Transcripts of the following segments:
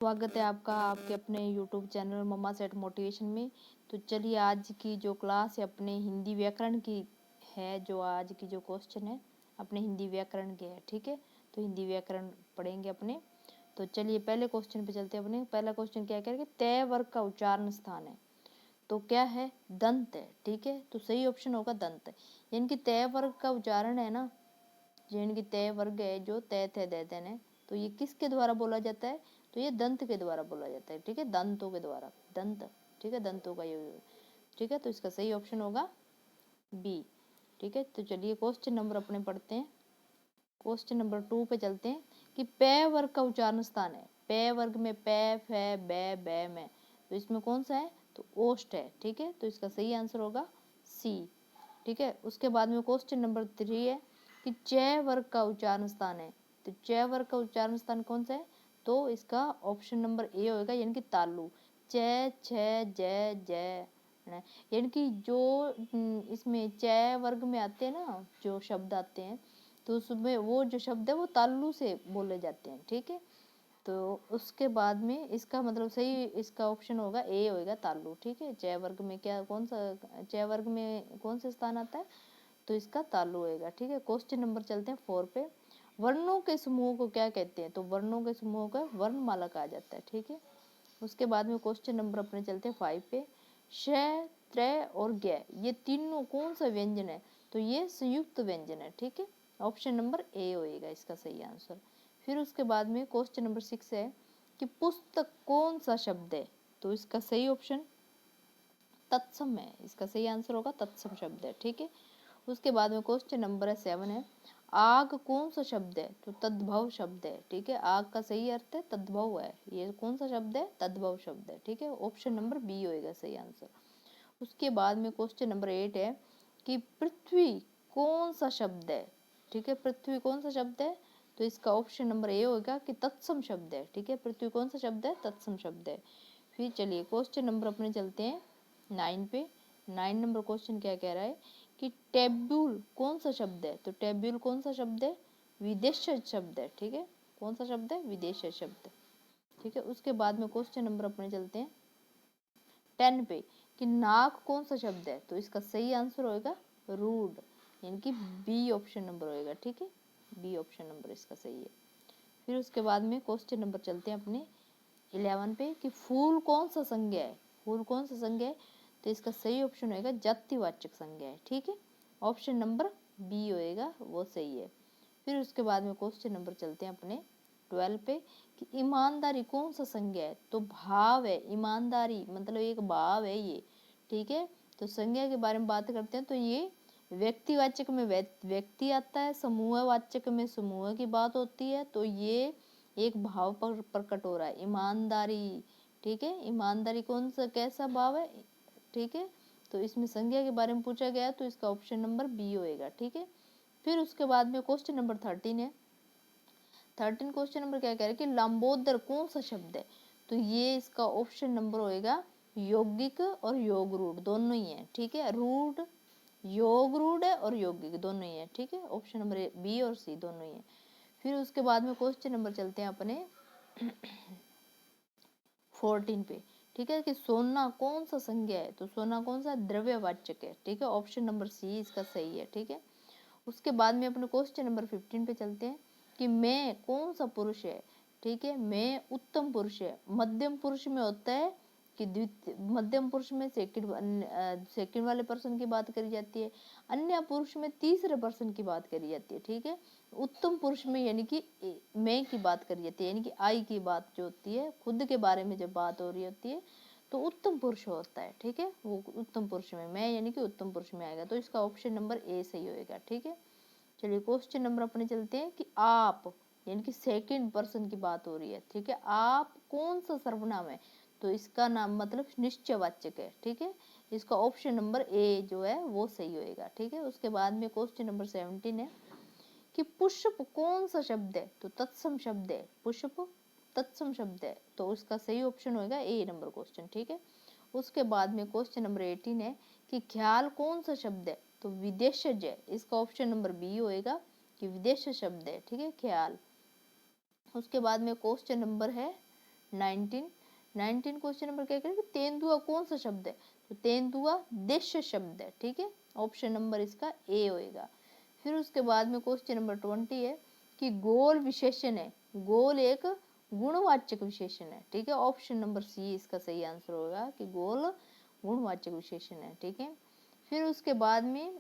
स्वागत है आपका आपके अपने YouTube चैनल मम्मा सेट मोटिवेशन में। तो चलिए आज की जो क्लास है अपने हिंदी व्याकरण की है, जो आज की जो क्वेश्चन है अपने हिंदी व्याकरण के है, ठीक है। तो हिंदी व्याकरण पढ़ेंगे अपने। तो चलिए पहले क्वेश्चन पे चलते हैं अपने। पहला क्वेश्चन क्या कह रहा है कि तय वर्ग का उच्चारण स्थान है, तो क्या है? दंत है, ठीक है। तो सही ऑप्शन होगा दंत है। यानी कि तय वर्ग का उच्चारण है ना, यानी कि तय वर्ग है जो तय थे देते हैं, तो ये किसके द्वारा बोला जाता है? तो ये दंत के द्वारा बोला जाता है, ठीक है। दंतों के द्वारा, दंत, ठीक है, दंतों का ये, ठीक है। तो इसका सही ऑप्शन होगा बी, ठीक है। तो चलिए क्वेश्चन नंबर अपने पढ़ते हैं। क्वेश्चन नंबर 2 पे चलते हैं कि पे वर्ग का उच्चारण स्थान है। पे वर्ग में पे, फे, बे, बे में, तो इसमें कौन सा है? तो ओष्ठ है, ठीक है। तो इसका सही आंसर होगा सी, ठीक है। उसके बाद में क्वेश्चन नंबर 3 है कि च वर्ग का उच्चारण स्थान है। तो च वर्ग का उच्चारण स्थान कौन सा है? तो इसका ऑप्शन नंबर ए होगा, यानी कि तालु। च, छ, जय, जय, यानी कि जो इसमें च वर्ग में आते हैं ना, जो शब्द आते हैं, तो उसमें वो जो शब्द है वो तालु से बोले जाते हैं, ठीक है। तो उसके बाद में इसका मतलब सही, इसका ऑप्शन होगा ए होगा तालु, ठीक है। च वर्ग में क्या, कौन सा च वर्ग में कौन सा स्थान आता है? तो इसका तालु होएगा, ठीक है। क्वेश्चन नंबर चलते हैं 4 पे। वर्णों के समूह को क्या कहते हैं? तो वर्णों के समूह को वर्णमाला कहा जाता है, ठीक है। उसके बाद में क्वेश्चन नंबर अपने चलते हैं 5 पे। श, त्र और ज्ञ, ये तीनों कौन सा व्यंजन है? तो ये संयुक्त व्यंजन है, ठीक है। ऑप्शन नंबर ए होएगा इसका सही आंसर। फिर उसके बाद में क्वेश्चन नंबर 6 है कि पुस्तक कौन सा शब्द है? तो इसका सही ऑप्शन तत्सम है, इसका सही आंसर होगा तत्सम शब्द है, ठीक है। उसके बाद में क्वेश्चन नंबर 7 है, आग कौन सा शब्द है? तो तद्भव शब्द है, ठीक है। आग का सही अर्थ है तद्भव है, ये कौन सा शब्द है? तद्भव शब्द है, ठीक है। ऑप्शन नंबर बी होएगा सही आंसर। उसके बाद में क्वेश्चन नंबर 8 है कि पृथ्वी कौन सा शब्द है? ठीक है, पृथ्वी कौन सा शब्द है? तो इसका ऑप्शन नंबर ए होगा कि तत्सम शब्द है, ठीक है। पृथ्वी कौन सा शब्द है? तत्सम शब्द है। फिर चलिए क्वेश्चन नंबर अपने चलते हैं 9 पे। 9 नंबर क्वेश्चन क्या कह रहा है कि टेब्यूल कौन सा शब्द है? तो टेब्यूल कौन सा शब्द है? विदेशज शब्द है, ठीक है। कौन सा शब्द है? विदेशज शब्द, ठीक है। उसके बाद में क्वेश्चन नंबर अपने चलते हैं 10 पे कि नाक कौन सा शब्द है? तो इसका सही आंसर होएगा रूड, यानी कि बी ऑप्शन नंबर होएगा, ठीक है। बी ऑप्शन नंबर इसका सही है। फिर उसके बाद में क्वेश्चन नंबर चलते हैं अपने 11 पे कि फूल कौन सा संज्ञा है? फूल कौन सा संज्ञा है? तो इसका सही ऑप्शन होएगा जातिवाचक संज्ञा है, ठीक है। ऑप्शन नंबर बी होएगा, वो सही है। फिर उसके बाद में क्वेश्चन नंबर चलते हैं अपने 12 पे कि ईमानदारी कौन सा संज्ञा है? तो भाव है, ईमानदारी मतलब एक भाव है ये, ठीक है। तो संज्ञा के बारे में बात करते हैं तो ये व्यक्तिवाचक में व्यक्ति आता है, समूहवाचक में समूह की बात होती है, तो ये एक भाव पर प्रकट हो रहा है, ईमानदारी, ठीक है। ईमानदारी कौन सा कैसा भाव है, ठीक है। तो इसमें संज्ञा के बारे में पूछा गया, तो इसका ऑप्शन नंबर बी होएगा, ठीक है। फिर उसके बाद में क्वेश्चन नंबर 13 है। 13 क्वेश्चन नंबर क्या कह रहा है कि लंबोदर कौन सा शब्द है? तो ये इसका ऑप्शन नंबर होएगा यौगिक और योग रूढ़ दोनों ही है, ठीक है। रूढ़, योग रूढ़ है और यौगिक दोनों ही है, ठीक है। ऑप्शन नंबर बी और सी दोनों ही है। फिर उसके बाद में क्वेश्चन नंबर चलते हैं अपने 14 पे, ठीक है, कि सोना कौन सा संज्ञा है? तो सोना कौन सा? द्रव्यवाचक है, ठीक है। ऑप्शन नंबर सी इसका सही है, ठीक है। उसके बाद में अपने क्वेश्चन नंबर 15 पे चलते हैं कि मैं कौन सा पुरुष है? ठीक है, मैं उत्तम पुरुष है। मध्यम पुरुष में होता है कि द्वितीय, मध्यम पुरुष में सेकंड वाले पर्सन की बात करी जाती है, अन्य पुरुष में तीसरे पर्सन की बात करी जाती है, ठीक है। उत्तम पुरुष में यानी कि मैं की बात करी जाती है, यानी कि आई की बात जो होती है, खुद के बारे में जब बात हो रही होती है तो उत्तम पुरुष होता है, ठीक है। वो उत्तम पुरुष में मैं यानी कि उत्तम पुरुष में आएगा, तो इसका ऑप्शन नंबर ए सही होएगा, ठीक है। चलिए क्वेश्चन नंबर अपने चलते हैं कि आप यानी कि सेकंड पर्सन की बात हो रही है, ठीक है। आप कौन सा सर्वनाम है? तो इसका नाम मतलब निश्चयवाचक है, ठीक है। इसका ऑप्शन नंबर ए जो है वो सही होएगा, ठीक है। उसके बाद में क्वेश्चन नंबर 17 है कि पुष्प कौन सा शब्द है? तो तत्सम शब्द है, पुष्प तत्सम शब्द है, तो उसका सही ऑप्शन होएगा ए नंबर क्वेश्चन, ठीक है। उसके बाद में क्वेश्चन नंबर 18 है कि ख्याल कौन सा शब्द है? तो विदेशज है, इसका ऑप्शन नंबर बी होएगा कि विदेश शब्द है, ठीक है, ख्याल। उसके बाद में क्वेश्चन नंबर है 19 क्वेश्चन नंबर क्या करेंगे, तेंदुआ कौन सा शब्द है, तो तेंदुआ देश शब्द है, ठीक है, ऑप्शन नंबर इसका ए होएगा। फिर उसके बाद में क्वेश्चन नंबर 20 है कि गोल विशेषण है, गोल एक गुणवाचक विशेषण है, ठीक है, ऑप्शन नंबर सी इसका सही आंसर होगा कि गोल गुणवाचक विशेषण है, ठीक है। फिर उसके बाद में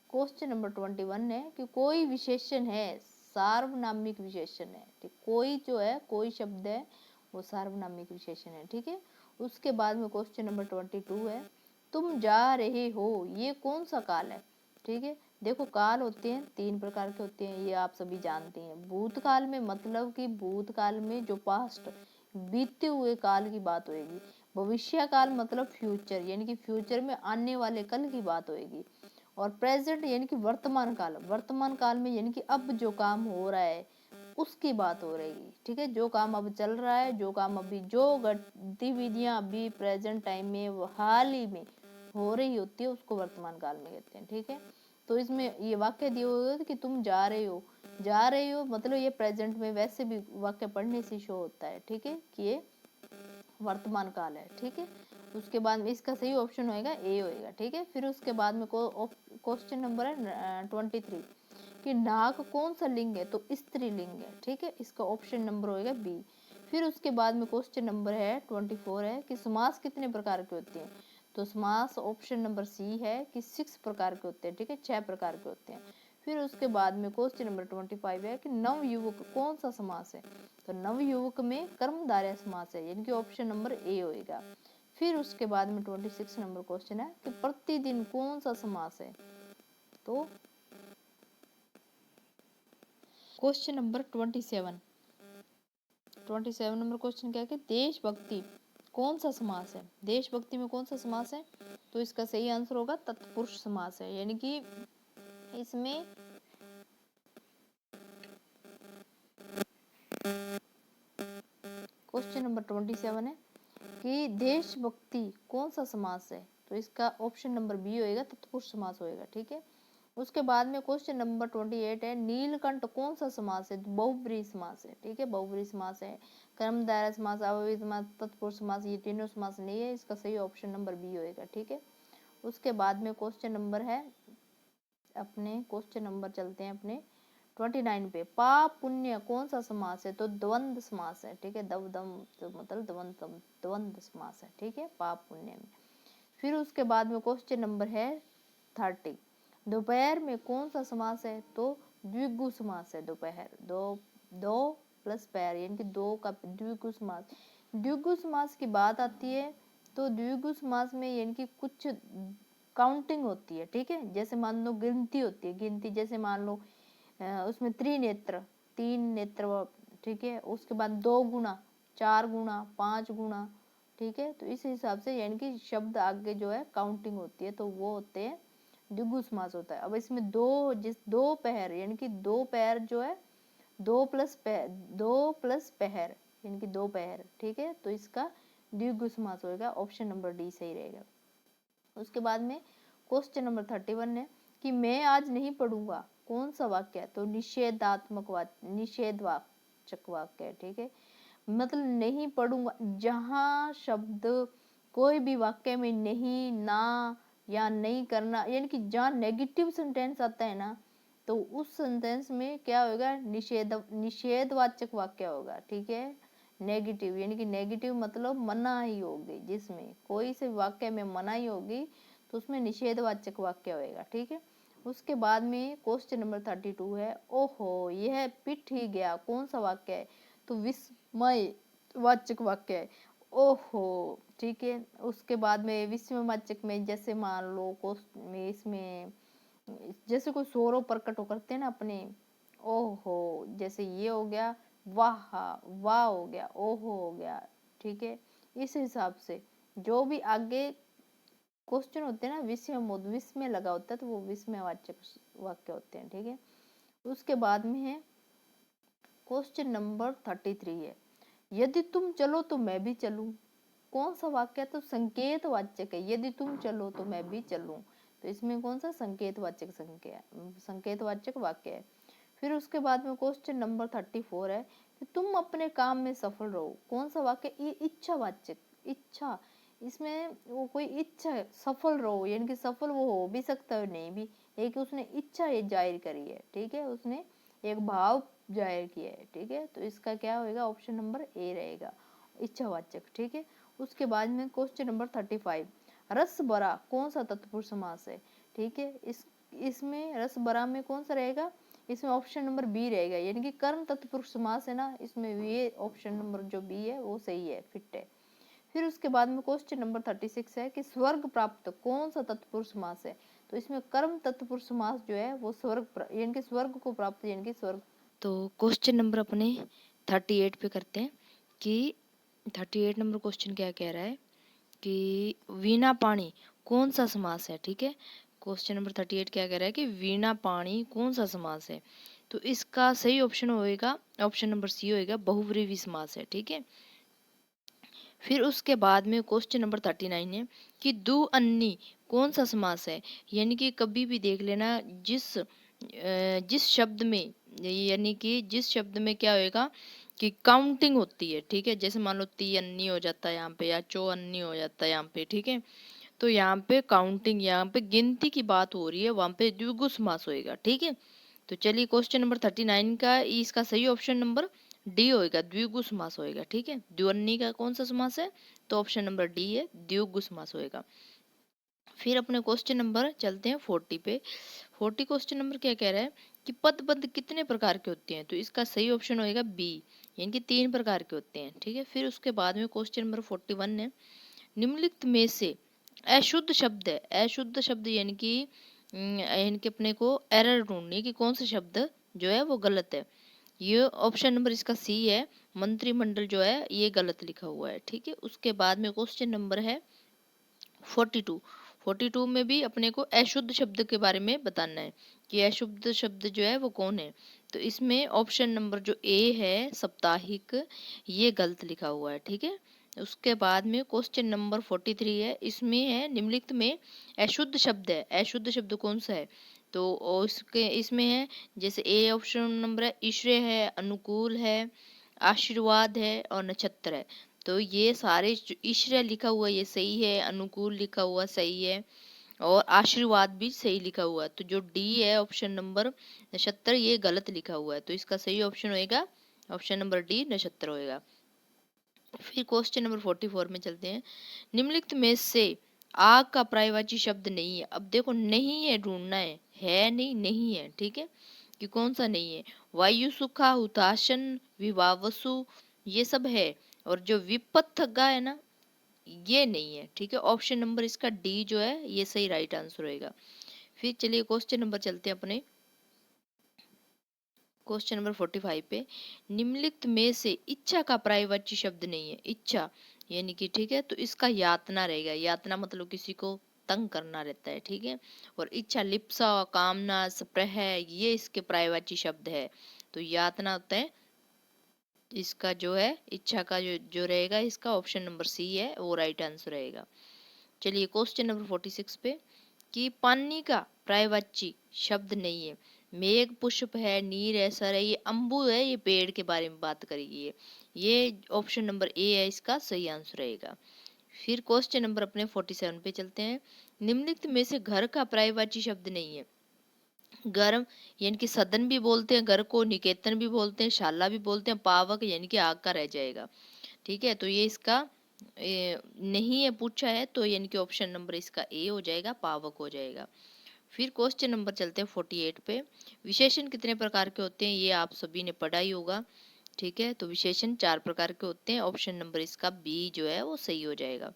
क्वेश्चन नंबर 21 है कि कोई विशेषण है सार्वनामिक विशेषण है, ठीक, कोई जो है कोई शब्द है वो सार्वनामिक विशेषण है, ठीक है। उसके बाद में क्वेश्चन नंबर 22 है तुम जा रहे हो ये कौन सा काल है, ठीक है। देखो काल होते हैं 3 प्रकार के होते हैं, ये आप सभी जानते हैं। भूतकाल में मतलब कि भूतकाल में जो पास्ट बीते हुए काल की बात होगी, भविष्य काल मतलब फ्यूचर यानी कि फ्यूचर में आने वाले कल की बात होगी, और प्रेजेंट यानी कि वर्तमान काल, वर्तमान काल में यानी कि अब जो काम हो रहा है उसकी बात हो रही है, ठीक है, जो काम अब चल रहा है, जो काम अभी जो गतिविधियां अभी प्रेजेंट टाइम में वो हाल ही में हो रही होती है उसको वर्तमान काल में कहते हैं, ठीक है। तो इसमें ये वाक्य दिए हुए कि तुम जा रहे हो मतलब ये प्रेजेंट में वैसे भी वाक्य पढ़ने से शो होता है, ठीक है, कि ये वर्तमान काल है, ठीक है। उसके बाद में इसका सही ऑप्शन होएगा ए होएगा, ठीक है। फिर उसके बाद में क्वेश्चन नंबर है 23 कि नाग कौन सा लिंग है, तो स्त्रीलिंग है, ठीक है, इसका ऑप्शन नंबर होएगा बी। फिर उसके बाद में क्वेश्चन नंबर है 24 है कि समास कितने प्रकार के होते हैं, तो समास ऑप्शन नंबर सी है कि 6 प्रकार के होते हैं, ठीक है, 6 प्रकार के होते हैं। फिर उसके बाद में क्वेश्चन नंबर 25 है कि नवयुवक कौन सा समास है, तो नवयुवक में कर्मधारय समास है यानी कि ऑप्शन नंबर ए होएगा। फिर उसके बाद में 26 नंबर क्वेश्चन है कि प्रतिदिन कौन सा समास है, तो क्वेश्चन नंबर 27 नंबर क्वेश्चन क्या है कि देशभक्ति कौन सा समास है, देशभक्ति में कौन सा समास है, तो इसका सही आंसर होगा तत्पुरुष समास है यानी कि इसमें क्वेश्चन नंबर 27 है कि देशभक्ति कौन सा समास है, तो इसका ऑप्शन नंबर बी होएगा तत्पुरुष समास होएगा, ठीक है। उसके बाद में क्वेश्चन नंबर 28 है नीलकंठ कौन सा समास है, बहुब्रीहि समास है, ठीक है, बहुब्रीहि समास है। कर्मधारय समास, अव्ययी समास, तत्पुरुष समास ये तीनों समास नहीं है, इसका सही ऑप्शन नंबर बी होएगा, ठीक है। उसके बाद में क्वेश्चन नंबर है अपने क्वेश्चन नंबर चलते हैं अपने 29 पे, पाप पुण्य कौन सा समास है, तो द्वंद्व समास है, ठीक है, दम तो मतलब द्वंद्व समास है, ठीक है, पाप पुण्य में। फिर उसके बाद में क्वेश्चन नंबर है 30 दोपहर में कौन सा समास है, तो द्विगु समास है, दोपहर दो प्लस पैर यानी कि दो का द्विगु समास। द्विगु समास की बात आती है तो द्विगु समास में यानी कि कुछ काउंटिंग होती है, ठीक है, जैसे मान लो गिनती होती है, गिनती जैसे मान लो उसमें त्रिनेत्र 3 नेत्र, ठीक है, उसके बाद 2 गुना 4 गुना 5 गुना, ठीक है, तो इस हिसाब से यानी कि शब्द आगे जो है काउंटिंग होती है तो वो होते हैं द्विगु समास होता है। अब इसमें दो पैर यानी कि दो पैर जो है दो प्लस पहर यानी कि दो पैर, ठीक है, तो इसका द्विगु समास होगा, ऑप्शन नंबर डी सही रहेगा। उसके बाद में क्वेश्चन नंबर 31 है कि मैं आज नहीं पढ़ूंगा कौन सा वाक्य है, तो निषेधात्मक वाक्य, निषेधवाचक वाक्य है, ठीक है, मतलब नहीं पढ़ूंगा जहां शब्द कोई भी वाक्य में नहीं, ना या नहीं करना यानी कि जहां नेगेटिव सेंटेंस आता है ना तो उस सेंटेंस में क्या होगा, निषेधवाचक वाक्य होगा, ठीक है। नेगेटिव यानी कि नेगेटिव मतलब मनाही होगी, जिसमें कोई से वाक्य में मनाही होगी तो उसमें निषेधवाचक वाक्य होएगा, ठीक है। उसके बाद में क्वेश्चन नंबर 32 है ओहो यह पिट ही गया कौन सा वाक्य है, तो विस्मय वाचक वाक्य है, ओहो, ठीक है। उसके बाद में विस्मयवाचक में जैसे मान लो में इसमें जैसे कोई सौरव प्रकट करते हैं ना अपने, ओहो जैसे ये हो गया, वाह वाह हो गया, ओहो हो गया, ठीक है। इस हिसाब से जो भी आगे क्वेश्चन होते हैं ना विस्मय लगा होता है तो वो विस्मयवाचक वाक्य होते हैं, ठीक है। उसके बाद में है क्वेश्चन नंबर 33 है यदि तुम चलो तो मैं भी चलूं कौन सा वाक्य है, तो संकेत वाचक है, यदि तुम चलो तो मैं भी चलूं, तो इसमें कौन सा संकेत वाचक वाक्य है। फिर उसके बाद में क्वेश्चन नंबर 34 है कि तुम अपने काम में सफल रहो। कौन सा वाक्य? ये इच्छावाचक, इच्छा, इसमें वो कोई इच्छा है, सफल रहो, यानी कि सफल वो हो भी सकता है नहीं भी, एक उसने इच्छा ये जाहिर करी है, ठीक है, उसने एक भाव जाहिर किया है, ठीक है। तो इसका क्या होगा? ऑप्शन नंबर ए रहेगा, इच्छावाचक, ठीक है। उसके बाद में क्वेश्चन नंबर 35, रस भरा कौन सा तत्पुरुष समास है? ठीक है, इसमें रस भरा में कौन सा रहेगा? इसमें ऑप्शन नंबर बी रहेगा, यानी कि कर्म तत्पुरुष समास है ना, इसमें ये ऑप्शन नंबर जो बी है वो सही है, फिट है। फिर उसके बाद में क्वेश्चन नंबर 36 है कि स्वर्ग प्राप्त कौन सा तत्पुरुष समास है? तो इसमें कर्म तत्पुरुष समास जो है वो स्वर्ग, यानी कि स्वर्ग को प्राप्त, यानी कि स्वर्ग। तो क्वेश्चन नंबर अपने 38 पे करते हैं कि 38 नंबर क्वेश्चन क्या कह रहा है कि वीणा पाणी कौन सा समास है? ठीक है, क्वेश्चन नंबर 38 क्या कह रहा है कि वीणा पाणी कौन सा समास है? तो इसका सही ऑप्शन होएगा ऑप्शन नंबर सी होएगा, बहुव्रीहि समास है, ठीक है। फिर उसके बाद में क्वेश्चन नंबर 39 है कि दु अन्नी कौन सा समास है? यानी कि कभी भी देख लेना, जिस शब्द में, यानी कि जिस शब्द में क्या होएगा कि काउंटिंग होती है, ठीक है, जैसे मान लो ती अन्नी हो जाता है यहाँ पे, या चो अन्नी हो जाता है यहाँ पे, ठीक है। तो यहाँ पे काउंटिंग, यहाँ पे गिनती की बात हो रही है, वहां पे द्विगु समास होएगा, ठीक है। तो चलिए क्वेश्चन नंबर 39 का इसका सही ऑप्शन नंबर डी होएगा, द्विगु समास होएगा, ठीक है। द्विअन्नी का कौन सा समास है? तो ऑप्शन नंबर डी है, द्विगु समास होएगा। फिर अपने क्वेश्चन नंबर चलते हैं 40 पे। 40 क्वेश्चन नंबर क्या कह रहा है कि पद पद कितने प्रकार के होते हैं? तो इसका सही ऑप्शन होएगा बी, यानी कि 3 प्रकार के होते हैं, ठीक है। फिर उसके बाद में क्वेश्चन नंबर 41 है, निम्नलिखित में से अशुद्ध शब्द है, अशुद्ध शब्द यानी कि अपने को एरर ढूंढनी कि कौन सा शब्द जो है वो गलत है। ये ऑप्शन नंबर इसका सी है, मंत्रिमंडल जो है ये गलत लिखा हुआ है, ठीक है। उसके बाद में क्वेश्चन नंबर है 42। 42 में भी अपने को अशुद्ध शब्द के बारे में बताना है कि अशुद्ध शब्द जो है वो कौन है। तो इसमें ऑप्शन नंबर जो ए है, साप्ताहिक, ये गलत लिखा हुआ है, ठीक है। उसके बाद में क्वेश्चन नंबर 43 है, इसमें है निम्नलिखित में अशुद्ध शब्द है, अशुद्ध शब्द कौन सा है? तो उसके इसमें है, जैसे ए ऑप्शन नंबर है ईश्वरीय है, अनुकूल है, आशीर्वाद है और नक्षत्र है। तो ये सारे जो ईश्वरीय लिखा हुआ ये सही है, अनुकूल लिखा हुआ सही है और आशीर्वाद भी सही लिखा हुआ है। तो जो डी है ऑप्शन नंबर नक्षत्र, ये गलत लिखा हुआ है। तो इसका सही ऑप्शन होएगा ऑप्शन नंबर डी, नक्षत्र होएगा। फिर क्वेश्चन नंबर 44 में चलते हैं, निम्नलिखित में से आग का पर्यायवाची शब्द नहीं है। अब देखो नहीं है ढूंढना है नहीं, नहीं है, ठीक है, कि कौन सा नहीं है? वायु सुखा, हुताशन, विवावसु, ये सब है, और जो विपत्थगा है ना, ये नहीं है, ठीक है। ऑप्शन नंबर इसका डी जो है ये सही राइट आंसर होएगा। फिर चलिए क्वेश्चन नंबर चलते हैं अपने क्वेश्चन नंबर 45 पे, निम्नलिखित में से इच्छा का पर्यायवाची शब्द नहीं है, इच्छा यानी कि, ठीक है, तो इसका यातना रहेगा। यातना मतलब किसी को तंग करना रहता है, ठीक है। और इच्छा, लिप्सा, कामना, स्प्रह, ये इसके पर्यायवाची शब्द है। तो यातना होता है इसका जो है, इच्छा का जो जो रहेगा इसका ऑप्शन नंबर सी है वो राइट आंसर रहेगा। चलिए क्वेश्चन नंबर 46 पे कि पानी का पर्यायवाची शब्द नहीं है। मेघ पुष्प है, नीर है, सर है, ये अम्बु है, ये पेड़ के बारे में बात करेगी ये ऑप्शन नंबर ए है इसका सही आंसर रहेगा। फिर क्वेश्चन नंबर अपने 47 पे चलते हैं, निम्नलिखित में से घर का पर्यायवाची शब्द नहीं है। घर यानी कि सदन भी बोलते हैं घर को, निकेतन भी बोलते हैं, शाला भी बोलते हैं, पावक यानी कि आग का रह जाएगा, ठीक है। तो ये इसका नहीं है पूछा है, तो यानी कि ऑप्शन नंबर इसका ए हो जाएगा, पावक हो जाएगा। फिर क्वेश्चन नंबर चलते हैं 48 पे, विशेषण कितने प्रकार के होते हैं? ये आप सभी ने पढ़ा ही होगा, ठीक है। तो विशेषण 4 प्रकार के होते हैं, ऑप्शन नंबर इसका बी जो है वो सही हो जाएगा।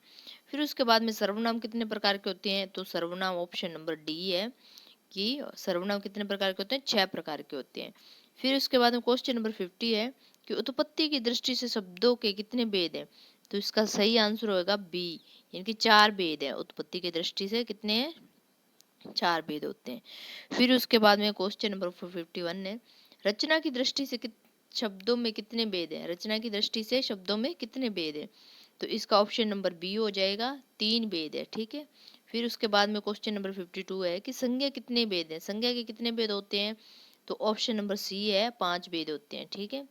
फिर उसके बाद में सर्वनाम कितने प्रकार के होते हैं? तो सर्वनाम ऑप्शन नंबर डी है कि सर्वनाम कितने प्रकार के होते हैं? 6 प्रकार के होते हैं। फिर उसके बाद में क्वेश्चन नंबर 50 है कि उत्पत्ति की दृष्टि से शब्दों के कितने भेद हैं? तो इसका सही आंसर होगा बी, यानी कि 4 भेद है। उत्पत्ति की दृष्टि से कितने हैं? 4 भेद होते हैं। फिर उसके बाद में क्वेश्चन नंबर 51 है, रचना की दृष्टि से शब्दों में कितने भेद हैं? रचना की दृष्टि से शब्दों में कितने भेद हैं? तो इसका ऑप्शन नंबर बी हो जाएगा, 3 भेद है, ठीक है। फिर उसके बाद में क्वेश्चन नंबर 52 है कि संज्ञा कितने भेद हैं? संज्ञा के कितने भेद होते हैं? तो ऑप्शन नंबर सी है, 5 भेद होते हैं, ठीक है।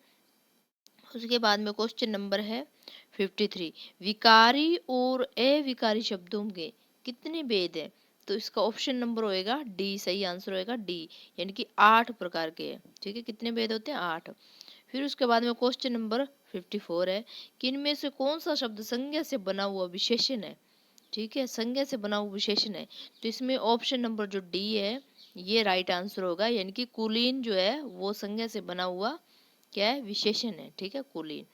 उसके बाद में क्वेश्चन नंबर है 53, विकारी और अविकारी शब्दों के कितने भेद हैं? तो इसका ऑप्शन नंबर होएगा डी, सही आंसर होएगा डी, यानी कि 8 प्रकार के हैं। ठीक है, कितने भेद होते हैं? 8। फिर उसके बाद में क्वेश्चन नंबर 54 है कि इनमें से कौन सा शब्द संज्ञा से बना हुआ विशेषण है? ठीक है, संज्ञा से बना हुआ विशेषण है, तो इसमें ऑप्शन नंबर जो डी है ये राइट आंसर होगा, यानी कि कुलीन जो है वो संज्ञा से बना हुआ क्या है? विशेषण है। ठीक है, कुलीन।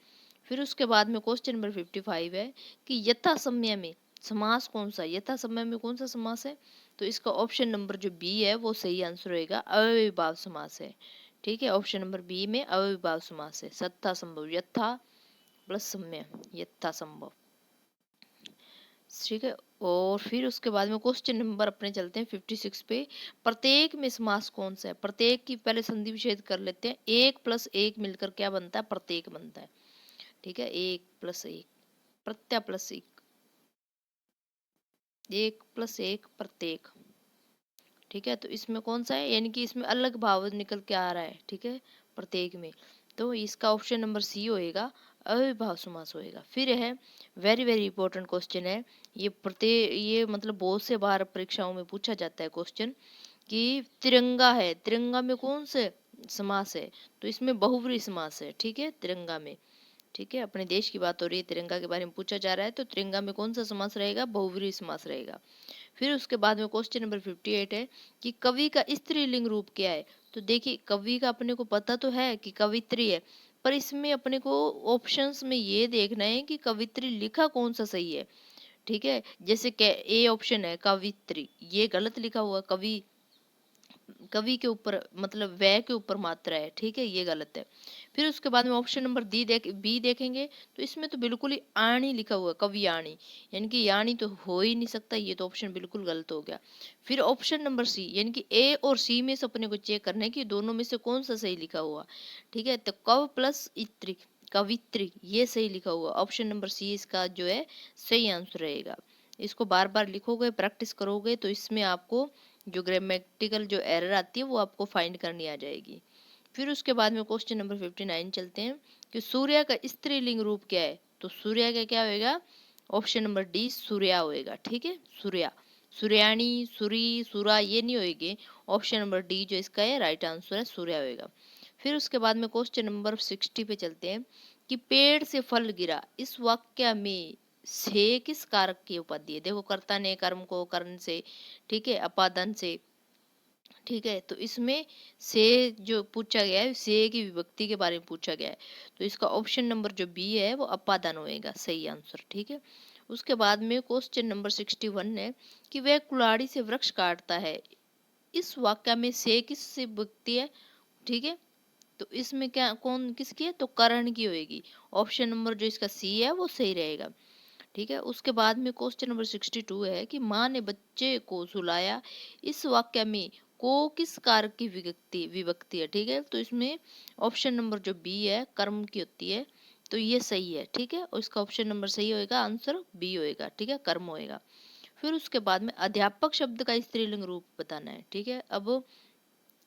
फिर उसके बाद में क्वेश्चन नंबर 55 है कि यथा समय में समास कौन सा? यथा समय में कौन सा समास है? तो इसका ऑप्शन नंबर जो बी है वो सही आंसर होएगा, अव्ययीभाव समास है। ठीक है, ऑप्शन नंबर बी में अव्ययीभाव समास है। सत्ता संभव, यथा प्लस समय, यथा संभव। ठीक है, और फिर उसके बाद में क्वेश्चन नंबर अपने चलते हैं 56 पे, प्रत्येक में समास कौन सा है? प्रत्येक की पहले संधि विच्छेद कर लेते हैं। एक प्लस एक मिलकर क्या बनता है? प्रत्येक बनता है। ठीक है, एक प्लस एक, प्रत्यय प्लस एक प्लस एक प्रत्येक। ठीक है, तो इसमें कौन सा है? यानी कि इसमें अलग भाव निकल के आ रहा है। ठीक है, प्रत्येक में, तो इसका ऑप्शन नंबर सी होएगा, अविभाव समास होएगा। फिर है वेरी वेरी इंपॉर्टेंट क्वेश्चन है ये मतलब बहुत से बार परीक्षाओं में पूछा जाता है क्वेश्चन कि तिरंगा है, तिरंगा में कौन से समास है? तो इसमें बहुव्रीहि समास है। ठीक है, तिरंगा में। ठीक है, अपने देश की बात हो रही है, तिरंगा के बारे में पूछा जा रहा है, तो तिरंगा में कौन सा समास रहेगा? बहुव्रीहि समास रहेगा। फिर उसके बाद में क्वेश्चन नंबर 58 है कि कवि का स्त्रीलिंग रूप क्या है? तो देखिए, कवि का अपने को पता तो है कि कवित्री है, पर इसमें अपने को ऑप्शंस में ये देखना है कि कवित्री लिखा कौन सा सही है। ठीक है, जैसे ए ऑप्शन है कवित्री, ये गलत लिखा हुआ, कवि कवि के ऊपर मतलब वह के ऊपर मात्रा है। ठीक है, ये गलत है। फिर उसके बाद में ऑप्शन नंबर बी देखेंगे, तो इसमें तो बिल्कुल ही आणी लिखा हुआ है, कवि आणी, यानी कि यानी तो हो ही नहीं सकता, ये तो ऑप्शन बिल्कुल गलत हो गया। फिर ऑप्शन नंबर सी, यानी कि ए और सी में से अपने को चेक करना है कि दोनों में से कौन सा सही लिखा हुआ। ठीक है, तो कव प्लस इत्री, कवित्री, ये सही लिखा हुआ, ऑप्शन नंबर सी इसका जो है सही आंसर रहेगा। इसको बार बार लिखोगे, प्रैक्टिस करोगे, तो इसमें आपको जो ग्रामेटिकल जो एरर आती है वो आपको फाइंड करनी आ जाएगी। फिर उसके बाद में क्वेश्चन नंबर 59 चलते हैं कि सूर्य का स्त्रीलिंग रूप क्या है? तो सूर्य का क्या होएगा? ऑप्शन नंबर डी, सूर्या होएगा। ठीक है, सूर्या, सूर्याणी, सूरी, सूरा, ये नहीं होएगी। ऑप्शन नंबर डी जो इसका है राइट आंसर है, सूर्या होएगा। फिर उसके बाद में क्वेश्चन नंबर 60 पे चलते हैं कि पेड़ से फल गिरा, इस वाक्य में से किस कारक की उपाधि है? देखो, कर्ता ने कर्म को कर्ण से, ठीक है, अपादन से, ठीक है, तो इसमें से जो पूछा गया है, से की विभक्ति के बारे में पूछा गया है, तो इसका ऑप्शन नंबर जो बी है वो अपादान होएगा, सही आंसर। ठीक है, उसके बाद में क्वेश्चन नंबर 61 है कि वह कुल्हाड़ी से वृक्ष काटता है, इस वाक्य में से किस से विभक्ति है? ठीक है, तो इसमें क्या कौन किसकी है? तो कर्ण की होएगी, ऑप्शन नंबर जो इसका सी है वो सही रहेगा। ठीक है, उसके बाद में क्वेश्चन नंबर 62 है कि माँ ने बच्चे को सुलाया, इस वाक्य में को किस कारक की विभक्ति विभक्ति है? ठीक है, तो इसमें ऑप्शन नंबर जो बी है कर्म की होती है, तो ये सही है। ठीक है, और इसका ऑप्शन नंबर सही होएगा, आंसर बी होएगा। ठीक है, कर्म होएगा। फिर उसके बाद में अध्यापक शब्द का स्त्रीलिंग रूप बताना है। ठीक है, अब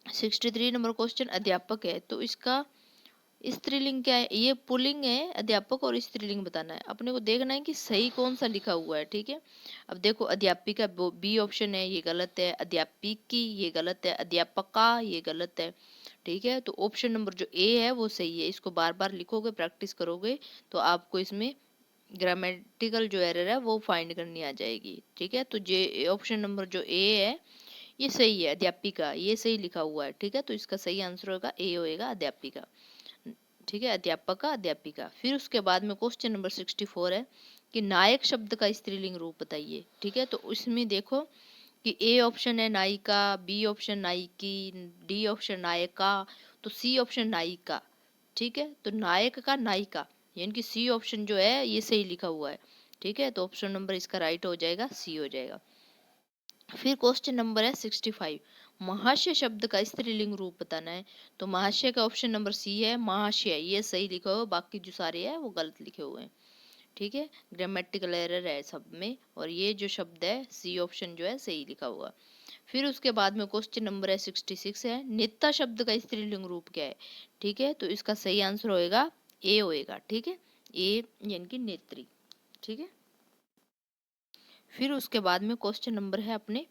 63 नंबर क्वेश्चन अध्यापक है, तो इसका स्त्रीलिंग क्या है? ये पुल्लिंग है, अध्यापक, और स्त्रीलिंग बताना है। अपने को देखना है कि सही कौन सा लिखा हुआ है। ठीक है, अब देखो, अध्यापिका बी ऑप्शन है, ये गलत है। अध्यापिकी, ये गलत है। अध्यापका, ये गलत है। ठीक है, तो ऑप्शन नंबर जो ए है वो सही है। इसको बार बार लिखोगे, प्रैक्टिस करोगे, तो आपको इसमें ग्रामेटिकल जो एरर है वो फाइंड करनी आ जाएगी। ठीक है, तो जे ऑप्शन नंबर जो ए है ये सही है, अध्यापिका, ये सही लिखा हुआ है। ठीक है, तो इसका सही आंसर होगा ए होएगा, अध्यापिका। ठीक है, अध्यापक का, अध्यापिका। फिर उसके बाद में क्वेश्चन नंबर 64 है कि नायक शब्द का स्त्रीलिंग रूप बताइए। ठीक है, तो इसमें देखो कि ए ऑप्शन है नायिका, बी ऑप्शन नायिकी, डी ऑप्शन नायका, तो सी ऑप्शन नायिका। ठीक है, तो नायक का नायिका, यानी कि सी ऑप्शन जो है ये सही लिखा हुआ है। ठीक है, तो ऑप्शन नंबर इसका राइट हो जाएगा, सी हो जाएगा। फिर क्वेश्चन नंबर है 65, महाशय शब्द का स्त्रीलिंग रूप बताना है। तो महाशय का ऑप्शन नंबर सी है, महाशय, ये सही लिखा हुआ, बाकी जो सारे हैं वो गलत लिखे हुए हैं। ठीक है, ग्रामेटिकल एरर है सब में, और ये जो शब्द है सी ऑप्शन जो है सही लिखा हुआ। फिर उसके बाद में क्वेश्चन नंबर है 66 है, नेता शब्द का स्त्रीलिंग रूप क्या है? ठीक है, तो इसका सही आंसर होएगा ए होएगा, ठीक है, ए यानी कि नेत्री, ठीक है। फिर उसके बाद में क्वेश्चन नंबर है अपने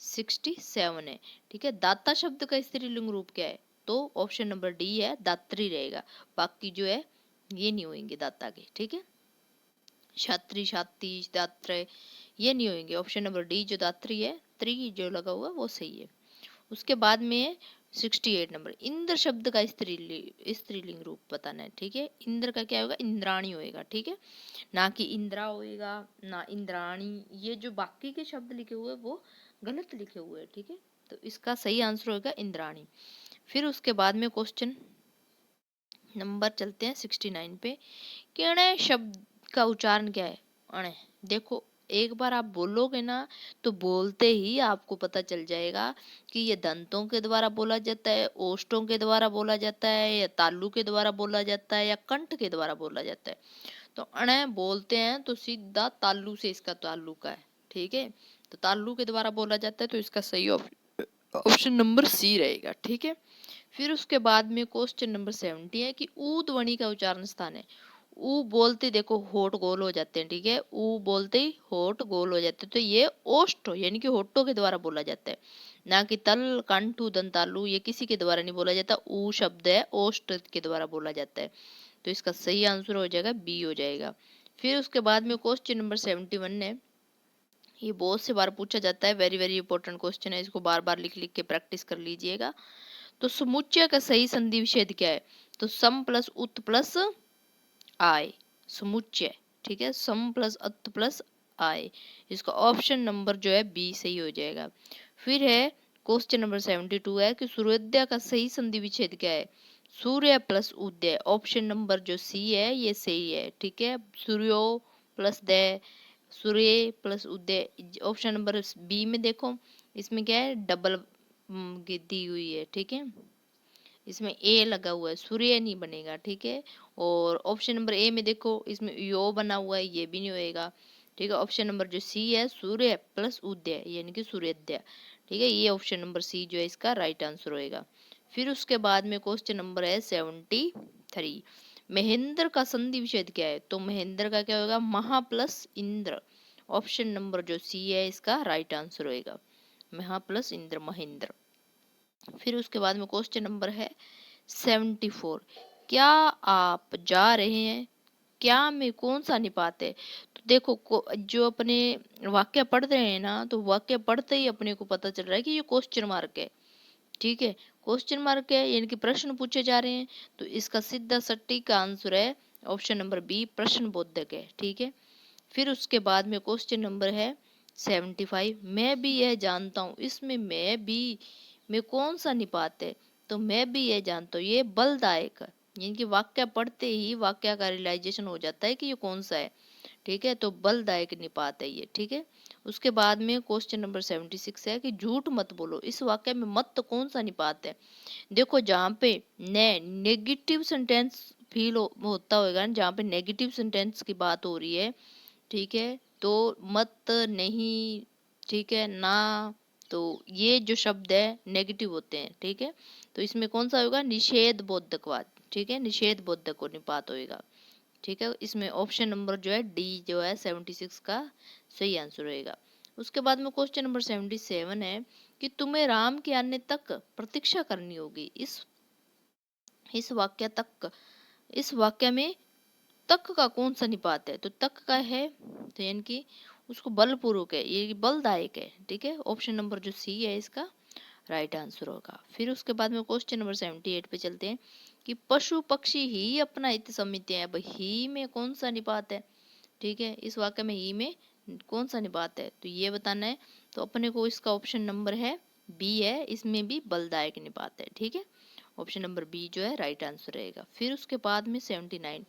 67 है, ठीक है। दाता शब्द का स्त्रीलिंग रूप क्या है? तो ऑप्शन नंबर डी है, दात्री रहेगा। बाकी जो है ये नहीं होंगे दाता के, ठीक है। छात्री, छाती, दात्र ये नहीं होंगे। ऑप्शन नंबर डी जो दात्री है, त्री जो लगा हुआ वो सही है। उसके बाद में 68 नंबर, इंद्र शब्द का स्त्रीलिंग रूप बताना है, ठीक है। इंद्र का क्या होगा? इंद्राणी होएगा, ठीक है, ना कि इंद्रा होएगा, ना इंद्राणी। ये जो बाकी के शब्द लिखे हुए वो गलत लिखे हुए हैं, ठीक है। तो इसका सही आंसर होगा इंद्राणी। फिर उसके बाद में क्वेश्चन नंबर चलते हैं 69 पे। किणे शब्द का उच्चारण क्या है? अणे। देखो एक बार आप बोलोगे ना तो बोलते ही आपको पता चल जाएगा कि ये दंतों के द्वारा बोला जाता है, ओष्ठों के द्वारा बोला जाता है, या तालु के द्वारा बोला जाता है, या कंठ के द्वारा बोला जाता है। तो अणे बोलते हैं तो सीधा तालु से इसका ताल्लुक है, ठीक है। तो तालु के द्वारा बोला जाता है, तो इसका सही ऑप्शन नंबर सी रहेगा, ठीक है। फिर उसके बाद में क्वेश्चन नंबर 70 है कि ऊ ध्वनि का उच्चारण स्थान है। ऊ बोलते देखो होठ गोल हो जाते हैं, ठीक है, ऊ बोलते ही होठ गोल हो जाते हैं, तो ये ओष्ठ यानी कि होठों के द्वारा बोला जाता है, ना कि तल, कंठ, दंतालु, ये किसी के द्वारा नहीं बोला जाता। ऊ शब्द है ओष्ठ के द्वारा बोला जाता है, तो इसका सही आंसर हो जाएगा बी हो जाएगा। फिर उसके बाद में क्वेश्चन नंबर 71 है, ये बहुत से बार पूछा जाता है, वेरी वेरी इंपॉर्टेंट क्वेश्चन है, इसको बार बार लिख लिख के प्रैक्टिस कर लीजिएगा। तो समुच्चय का सही संधि विच्छेद क्या है? तो सम प्लस उत प्लस आय, समुच्चय, ठीक है, सम प्लस अत प्लस आय। इसका ऑप्शन नंबर जो है बी सही हो जाएगा। फिर है क्वेश्चन नंबर 72 है कि सूर्योदय का सही संधि विच्छेद क्या है? सूर्य प्लस उदय। ऑप्शन नंबर जो सी है ये सही है, ठीक है, सूर्यो प्लस दय, सूर्य प्लस उदय। ऑप्शन नंबर बी में देखो इसमें क्या है, डबल दी हुई है, ठीक है, इसमें ए लगा हुआ है, सूर्य नहीं बनेगा, ठीक है। और ऑप्शन नंबर ए में देखो इसमें यो बना हुआ है, ये भी नहीं होएगा, ठीक है। ऑप्शन नंबर जो सी है सूर्य प्लस उदय यानी कि सूर्योदय, ठीक है, ये ऑप्शन नंबर सी जो है इसका राइट आंसर होएगा। फिर उसके बाद में क्वेश्चन नंबर है 73, महेंद्र का संधि विच्छेद क्या है? तो महेंद्र का क्या होगा? महा प्लस इंद्र। ऑप्शन नंबर जो सी है इसका राइट आंसर होएगा, महा प्लस इंद्र, महेंद्र। फिर उसके बाद में क्वेश्चन नंबर है 74, क्या आप जा रहे हैं? क्या में कौन सा निपात है? तो देखो जो अपने वाक्य पढ़ रहे हैं ना, तो वाक्य पढ़ते ही अपने को पता चल रहा है कि ये क्वेश्चन मार्क है, ठीक है, क्वेश्चन मार्क है यानी कि प्रश्न पूछे जा रहे हैं, तो इसका सीधा सटीक आंसर है ऑप्शन नंबर बी, प्रश्न बोधक है, ठीक है। फिर उसके बाद में क्वेश्चन नंबर है 75, मैं भी यह जानता हूँ, इसमें मैं भी में कौन सा निपात है? तो मैं भी यह जानता हूँ, ये बलदायक है, यानी कि वाक्य पढ़ते ही वाक्य का रियलाइजेशन हो जाता है कि ये कौन सा है, ठीक है, तो बलदायक निपात है ये, ठीक है। उसके बाद में क्वेश्चन नंबर 76 है कि झूठ मत बोलो, इस वाक्य में मत कौन सा निपात है? देखो जहाँ पे नेगेटिव सेंटेंस फील होता होगा, जहाँ पे नेगेटिव सेंटेंस की बात हो रही है, ठीक है, तो मत, नहीं, ठीक है, ना, तो ये जो शब्द है नेगेटिव होते हैं, ठीक है, तो इसमें कौन सा होगा? निषेध बोधकवाद, ठीक है, निषेध बोधक को निपात होएगा, ठीक है। इसमें ऑप्शन नंबर जो है डी जो है 76 का सही आंसर होएगा। उसके बाद में क्वेश्चन नंबर 77 है कि तुम्हें राम के आने तक प्रतीक्षा करनी होगी, इस वाक्य तक, इस वाक्य में तक का कौन सा निपात है? तो तक का है, तो यानी कि उसको बलपूर्वक है, ये बलदायक है, ठीक है, ऑप्शन नंबर जो सी है इसका राइट आंसर होगा। फिर उसके बाद में क्वेश्चन नंबर 78 पे चलते हैं कि पशु पक्षी ही अपना हित समझते हैं। अब ही में कौन सा निपात है? ठीक है, इस वाक्य में ही में कौन सा निपात है, तो ये बताना है। तो अपने को इसका ऑप्शन नंबर है बी है, इसमें भी बलदायक निपात है, ठीक है, ऑप्शन नंबर बी जो है राइट आंसर रहेगा। फिर उसके बाद में 79,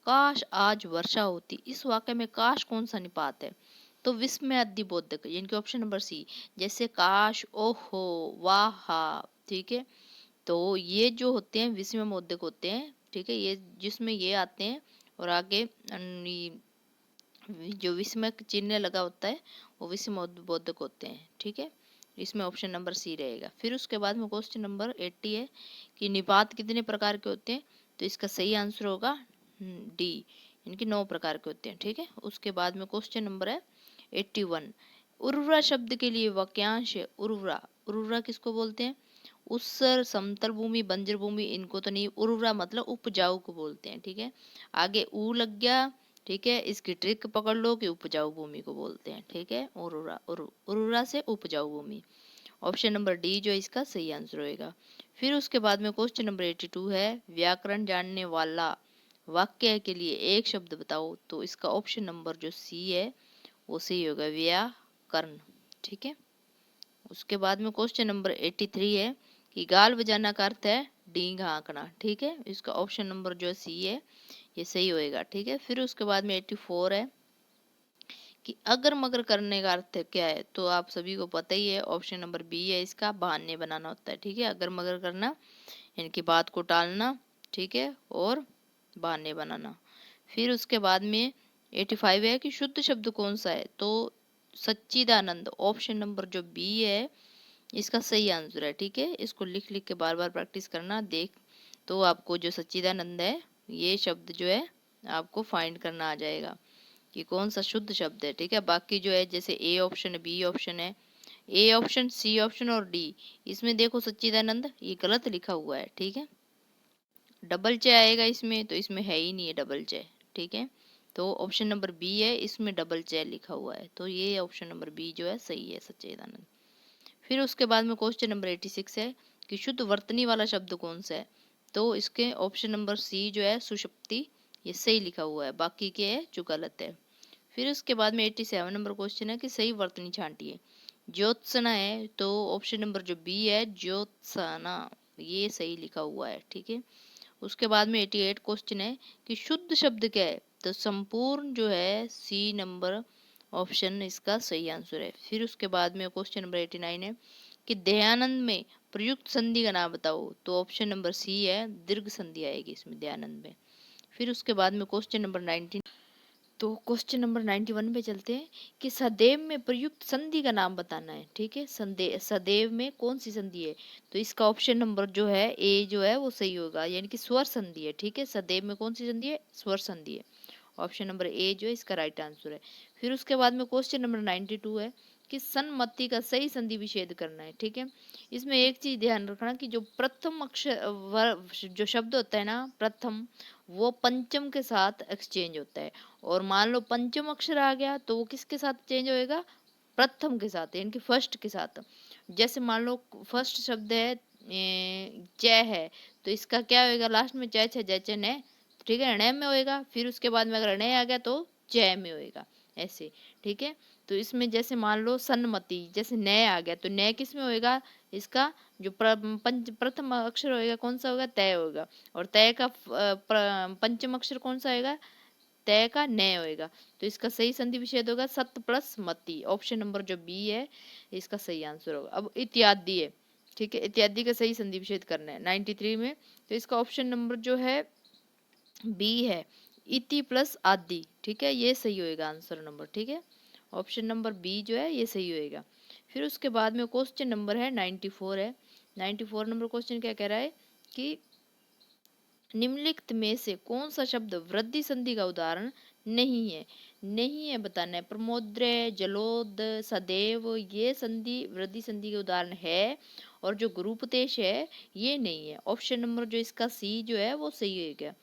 काश आज वर्षा होती, इस वाक्य में काश कौन सा निपात है? तो विस्मय बोधक यानी कि ऑप्शन नंबर सी, जैसे काश, ओहो, वाह, ठीक है, तो ये जो होते हैं विस्मय बोधक होते हैं, ठीक है, ये जिसमें ये आते हैं और आगे जो विस्मय चिन्ह लगा होता है वो विस्मय बोधक होते हैं, ठीक है, इसमें ऑप्शन नंबर सी रहेगा। फिर उसके बाद में क्वेश्चन नंबर 80 है कि निपात कितने प्रकार के होते हैं? तो इसका सही आंसर होगा डी, इनके 9 प्रकार के होते हैं, ठीक है। उसके बाद में क्वेश्चन नंबर है 81। उर्वरा शब्द के लिए वाक्यांश है। उर्वरा, उर्वरा किसको बोलते हैं? उत्सर, समतल भूमि, बंजर भूमि, इनको तो नहीं। उर्वरा मतलब उपजाऊ को बोलते हैं, ठीक है। आगे ऊ लग गया, ठीक है। इसकी ट्रिक पकड़ लो कि उपजाऊ भूमि को बोलते हैं, ठीक है। उर्वरा, उर्वरा से उपजाऊ भूमि। ऑप्शन नंबर डी जो इसका सही आंसर होएगा। फिर उसके बाद में क्वेश्चन नंबर 82 है, व्याकरण जानने वाला वाक्य के लिए एक शब्द बताओ। तो इसका ऑप्शन नंबर जो सी है वो सही होगा, व्याकरण, ठीक है। उसके बाद में क्वेश्चन नंबर 83 है कि गाल बजाना का अर्थ है डींग हाँकना, ठीक है। इसका ऑप्शन नंबर जो सी है ये सही होएगा, ठीक है। फिर उसके बाद में 84 है कि अगर मगर करने का अर्थ क्या है? तो आप सभी को पता ही है, ऑप्शन नंबर बी है इसका, बहाने बनाना होता है, ठीक है। अगर मगर करना इनकी बात को टालना, ठीक है, और बहाने बनाना। फिर उसके बाद में 85 है कि शुद्ध शब्द कौन सा है? तो सच्चिदानंद, ऑप्शन नंबर जो बी है इसका सही आंसर है, ठीक है। इसको लिख लिख के बार बार प्रैक्टिस करना, देख तो आपको जो सच्चिदानंद है ये शब्द जो है आपको फाइंड करना आ जाएगा कि कौन सा शुद्ध शब्द है, ठीक है। बाकी जो है जैसे ए ऑप्शन है, बी ऑप्शन है, ए ऑप्शन, सी ऑप्शन और डी, इसमें देखो सच्चिदानंद ये गलत लिखा हुआ है, ठीक है। डबल चे आएगा इसमें, तो इसमें है ही नहीं है डबल चे, ठीक है। तो ऑप्शन नंबर बी है, इसमें डबल चे लिखा हुआ है, तो ये ऑप्शन नंबर बी जो है सही है, सच्चिदानंद। फिर उसके बाद में क्वेश्चन नंबर 86 है कि शुद्ध वर्तनी वाला शब्द कौन सा है? तो इसके ऑप्शन नंबर सी जो है सुषुप्ति, ये सही लिखा हुआ है, बाकी के है जो गलत है। फिर उसके बाद में 87 नंबर क्वेश्चन है कि सही वर्तनी छांटिए। ज्योत्सना है, तो ऑप्शन नंबर जो बी है ज्योत्सना, ये सही लिखा हुआ है, ठीक है। उसके बाद में 88 क्वेश्चन है कि शुद्ध शब्द क्या है? तो संपूर्ण जो है सी नंबर ऑप्शन इसका सही आंसर है। फिर उसके बाद में क्वेश्चन नंबर 89 है कि दयानंद में प्रयुक्त संधि का नाम बताओ। तो ऑप्शन नंबर सी है, दीर्घ संधि आएगी इसमें दयानंद में। फिर उसके बाद में क्वेश्चन नंबर 19, तो क्वेश्चन नंबर 91 पे चलते हैं कि सदैव में प्रयुक्त संधि का नाम बताना है, ठीक है। सदैव में कौन सी संधि है? तो इसका ऑप्शन नंबर जो है ए जो है वो सही होगा, यानी कि स्वर संधि है, ठीक है। सदैव में कौन सी संधि है? स्वर संधि है। ऑप्शन नंबर ए जो है इसका राइट आंसर है। फिर उसके बाद में क्वेश्चन नंबर 92 है कि सन्मति का सही संधि विच्छेद करना है, ठीक है। इसमें एक चीज ध्यान रखना कि जो प्रथम अक्षर जो शब्द होता है ना प्रथम, वो पंचम के साथ एक्सचेंज होता है। और मान लो पंचम अक्षर आ गया तो वो किसके साथ चेंज होएगा? प्रथम के साथ, यानी कि फर्स्ट के साथ। जैसे मान लो फर्स्ट शब्द है च है, तो इसका क्या होएगा लास्ट में? च छ जय च न, ठीक है, ण में होएगा। फिर उसके बाद में अगर ण आ गया तो च में होएगा, ऐसे, ठीक है। तो इसमें जैसे मान लो सन्मति, जैसे न आ गया तो न किस में होएगा? इसका जो प्रथम अक्षर होएगा कौन सा होगा? तय होगा। और तय का पंचम अक्षर कौन सा होएगा? तय का न होएगा। तो इसका सही संधि विच्छेद होगा सत प्लस मति, ऑप्शन नंबर जो बी है इसका सही आंसर होगा। अब इत्यादि है, ठीक है, इत्यादि का सही संधि विच्छेद करना है 93 में। तो इसका ऑप्शन नंबर जो है बी है, इति प्लस आदि, ठीक है, ये सही होएगा आंसर नंबर, ठीक है। ऑप्शन नंबर बी जो है ये सही होएगा। फिर उसके बाद में क्वेश्चन नंबर है 94 है। 94 नंबर क्वेश्चन क्या कह रहा है कि निम्नलिखित में से कौन सा शब्द वृद्धि संधि का उदाहरण नहीं है? नहीं है बताना है। प्रमोद्य, जलोद, सदैव, ये संधि वृद्धि संधि के उदाहरण है। और जो गुरुपदेश है ये नहीं है। ऑप्शन नंबर जो इसका सी जो है वो सही हो गया।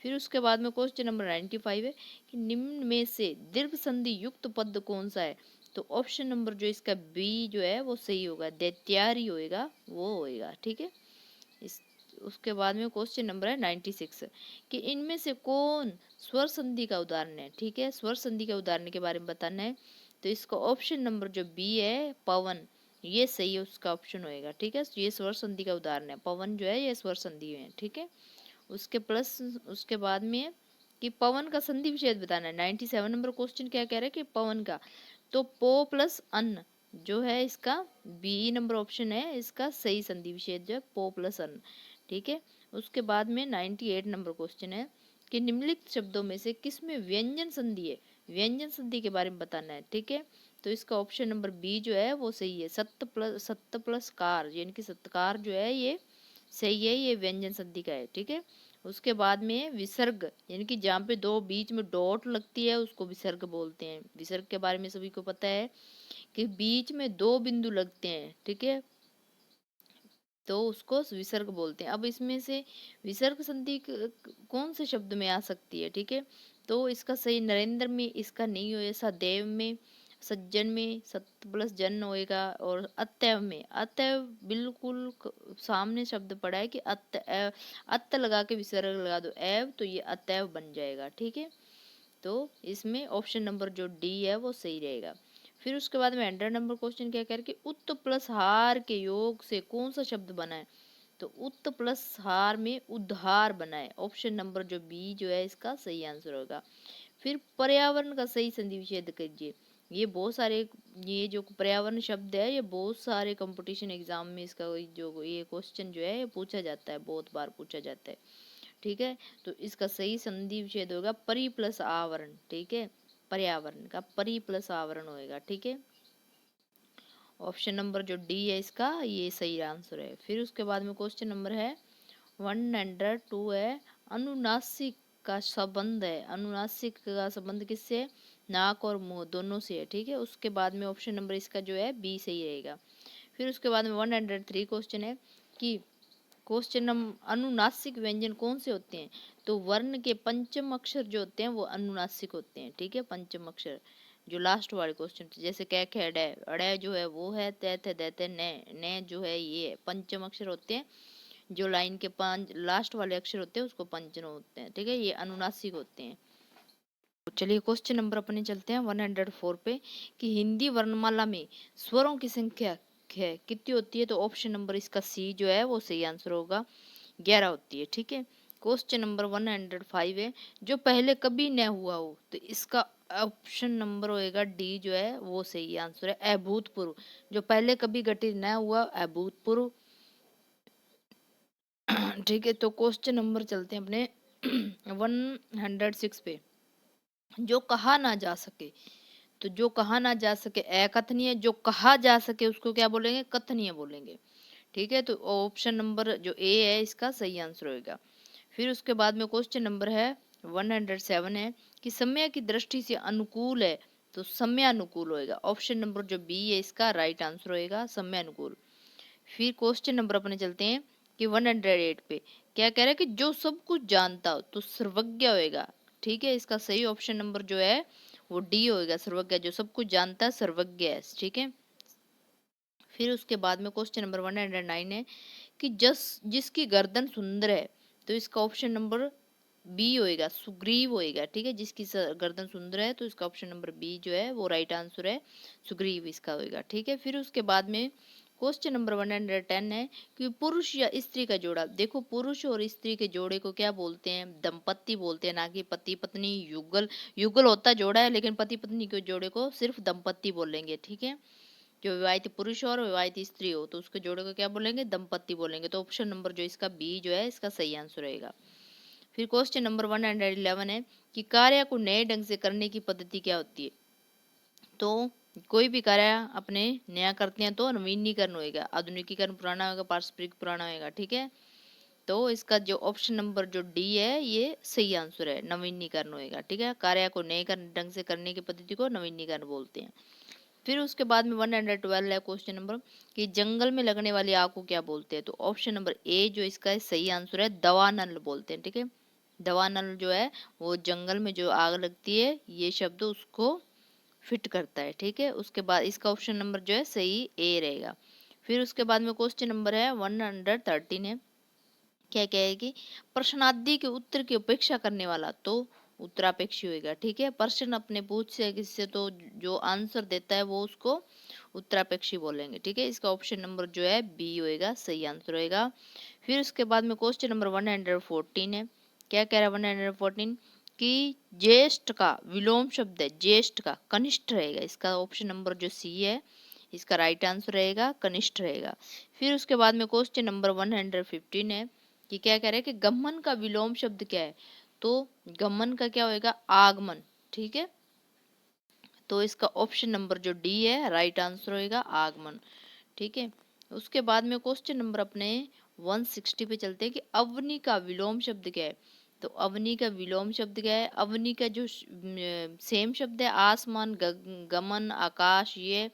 फिर उसके बाद में क्वेश्चन नंबर 95 है कि निम्न में से दीर्घ संधि युक्त पद कौन सा है? तो ऑप्शन नंबर जो इसका बी जो है वो सही होगा, दैत्यारी होएगा, वो होएगा, ठीक है। इस उसके बाद में क्वेश्चन नंबर है 96 कि इनमें से कौन स्वर संधि का उदाहरण है? ठीक है, स्वर संधि के उदाहरण के बारे में बताना है। तो इसका ऑप्शन नंबर जो बी है पवन, ये सही है, उसका ऑप्शन होएगा, ठीक है। ये स्वर संधि का उदाहरण है, पवन जो है ये स्वर संधि है, ठीक है। उसके प्लस उसके बाद में है कि पवन का संधि विच्छेद बताना है। 97 नंबर क्वेश्चन क्या कह रहा है कि पवन का, तो पो प्लस अन्न जो है इसका बी नंबर ऑप्शन है इसका सही संधि विच्छेद जो है पो प्लस अन्न, ठीक है। उसके बाद में 98 नंबर क्वेश्चन है कि निम्नलिखित शब्दों में से किस में व्यंजन संधि है? व्यंजन संधि के बारे में बताना है, ठीक है। तो इसका ऑप्शन नंबर बी जो है वो सही है, सत्त प्लस कार, यानी कि सत्कार जो है ये सही है, ये व्यंजन संधि का है, ठीक है। उसके बाद में विसर्ग, यानी कि जहाँ पे दो बीच में डॉट लगती है उसको विसर्ग बोलते हैं। विसर्ग के बारे में सभी को पता है कि बीच में दो बिंदु लगते हैं, ठीक है, तो उसको विसर्ग बोलते हैं। अब इसमें से विसर्ग संधि कौन से शब्द में आ सकती है, ठीक है, तो इसका सही नरेंद्र में इसका नहीं होगा, सदैव में, सज्जन में, सत्य प्लस जन होएगा, और अतएव में, अतएव बिल्कुल सामने शब्द पड़ा है कि अतएव, अत लगा के विसर्ग लगा दो एव, तो ये अतएव बन जाएगा, ठीक है। तो इसमें ऑप्शन नंबर जो डी है वो सही रहेगा। फिर उसके बाद में 100 नंबर क्वेश्चन क्या कह रहा है कि उत्त प्लस हार के योग से कौन सा शब्द बना है, तो उत्त प्लस हार में उद्धार बना है। ऑप्शन नंबर जो बी जो है इसका सही आंसर होगा। फिर पर्यावरण का सही संधि विच्छेद कीजिए। ये बहुत सारे, ये जो पर्यावरण शब्द है ये बहुत सारे कंपटीशन एग्जाम में इसका जो ये क्वेश्चन जो है ये पूछा जाता है, बहुत बार पूछा जाता है, ठीक है। तो इसका सही संधि विच्छेद होगा परि प्लस आवरण, ठीक है, पर्यावरण का परि प्लस आवरण होएगा, ठीक है। ऑप्शन नंबर जो डी है इसका ये सही आंसर है। फिर उसके बाद में क्वेश्चन नंबर है 102 है, अनुनासिक का संबंध है, अनुनासिक का संबंध किससे है, नाक और मुंह दोनों से है, ठीक है। उसके बाद में ऑप्शन नंबर इसका जो है बी सही रहेगा। फिर उसके बाद में 103 क्वेश्चन है कि क्वेश्चन नंबर अनुनासिक व्यंजन कौन से होते हैं, तो वर्ण के पंचम अक्षर जो होते हैं वो अनुनासिक होते हैं, ठीक है, पंचम अक्षर जो लास्ट वाले क्वेश्चन, जैसे कै खे अड़े, अड़े जो है वो है, तै थे दे थे ने, ने जो है ये पंचम अक्षर होते हैं, जो लाइन के पांच लास्ट वाले अक्षर होते हैं उसको पंचम होते हैं, ठीक है, ये अनुनासिक होते हैं। तो चलिए क्वेश्चन नंबर अपने चलते हैं 104 पे कि हिंदी वर्णमाला में स्वरों की संख्या है कितनी होती है, तो ऑप्शन नंबर इसका सी जो है वो सही आंसर होगा, 11 होती है, ठीक है। क्वेश्चन नंबर 105 है, जो पहले कभी न हुआ हो, तो इसका ऑप्शन नंबर होएगा डी जो है वो सही आंसर है, अभूतपूर्व, जो पहले कभी घटित न हुआ अभूतपूर्व, ठीक है। तो क्वेश्चन नंबर चलते हैं अपने 106 पे, जो कहा ना जा सके, तो जो कहा ना जा सके अकथनीय, जो कहा जा सके उसको क्या बोलेंगे, कथनीय बोलेंगे, ठीक है। तो ऑप्शन नंबर जो ए है इसका सही आंसर होगा। फिर उसके बाद में क्वेश्चन नंबर है 107 है कि समय की दृष्टि से अनुकूल है, तो समय अनुकूल होएगा, ऑप्शन नंबर जो बी है इसका राइट आंसर होएगा, समय अनुकूल। फिर क्वेश्चन नंबर अपने चलते हैं कि 108 पे क्या कह रहा है कि जो सब कुछ जानता हो तो सर्वज्ञ होएगा, ठीक है, इसका सही ऑप्शन नंबर जो है वो डी होएगा, सर्वज्ञ, जो सब कुछ जानता है सर्वज्ञ है, ठीक है। फिर उसके बाद में क्वेश्चन नंबर 109 है कि जिसकी गर्दन सुंदर है, तो इसका ऑप्शन नंबर बी होएगा, सुग्रीव होएगा, ठीक है, जिसकी गर्दन सुंदर है तो इसका ऑप्शन नंबर बी जो है वो राइट आंसर है, सुग्रीव इसका होएगा, ठीक है। फिर उसके बाद में क्वेश्चन नंबर 110 है कि पुरुष या स्त्री का जोड़ा, देखो पुरुष और स्त्री के जोड़े को क्या बोलते हैं, दंपत्ति बोलते हैं, ना कि पति पत्नी, युगल, युगल होता जोड़ा है, लेकिन पति पत्नी के जोड़े को सिर्फ दंपत्ति बोलेंगे, ठीक है। जो विवाहित पुरुष और विवाहित स्त्री हो तो उसके जोड़े को क्या बोलेंगे, दंपत्ति बोलेंगे, तो ऑप्शन नंबर जो इसका बी जो है इसका सही आंसर रहेगा। फिर क्वेश्चन नंबर 111 है कि कार्य को नए ढंग से करने की पद्धति क्या होती है, तो कोई भी कार्य अपने नया करते हैं तो नवीनीकरण होएगा, आधुनिकीकरण पुराना होगा, पारस्परिक पुराना होएगा, ठीक है। तो इसका जो ऑप्शन नंबर जो डी है ये सही आंसर है, नवीनीकरण होएगा, ठीक है, कार्य को नए ढंग से करने की पद्धति को नवीनीकरण बोलते हैं। फिर उसके बाद में 112 है क्वेश्चन नंबर कि जंगल में लगने वाली आग को क्या बोलते हैं, तो ऑप्शन नंबर ए जो इसका है सही आंसर है, दवानल बोलते हैं, ठीक है। दवानल जो है वो जंगल में जो आग लगती है ये शब्द उसको फिट करता है, ठीक है। उसके बाद इसका ऑप्शन नंबर जो है सही ए रहेगा। फिर उसके बाद में क्वेश्चन नंबर है 113 है, क्या कहेगी, प्रश्नार्थी के उत्तर की अपेक्षा करने वाला, तो उत्तरापेक्षी होएगा, ठीक है। प्रश्न अपने पूछ से किससे, तो जो आंसर देता है वो उसको उत्तरापेक्षी बोलेंगे, ठीक है। इसका ऑप्शन नंबर जो है बी होएगा, सही आंसर होएगा। फिर उसके बाद में क्वेश्चन नंबर 114 है, क्या कह रहा है 114 कि ज्येष्ठ का विलोम शब्द है, ज्येष्ठ का कनिष्ठ रहेगा, इसका ऑप्शन नंबर जो सी है इसका राइट आंसर रहेगा, कनिष्ठ रहेगा। फिर उसके बाद में क्वेश्चन नंबर 115 है कि क्या कह रहे हैं कि गमन का विलोम शब्द क्या है, तो गमन का क्या होएगा, आगमन, ठीक है। तो इसका ऑप्शन नंबर जो डी है राइट आंसर होएगा, आगमन, ठीक है। उसके बाद में क्वेश्चन नंबर अपने 160 पे चलते हैं कि अवनी का विलोम शब्द क्या है। तो अवनी का विलोम शब्द क्या है? अवनी का जो सेम शब्द है आसमान, गमन, आकाश, ये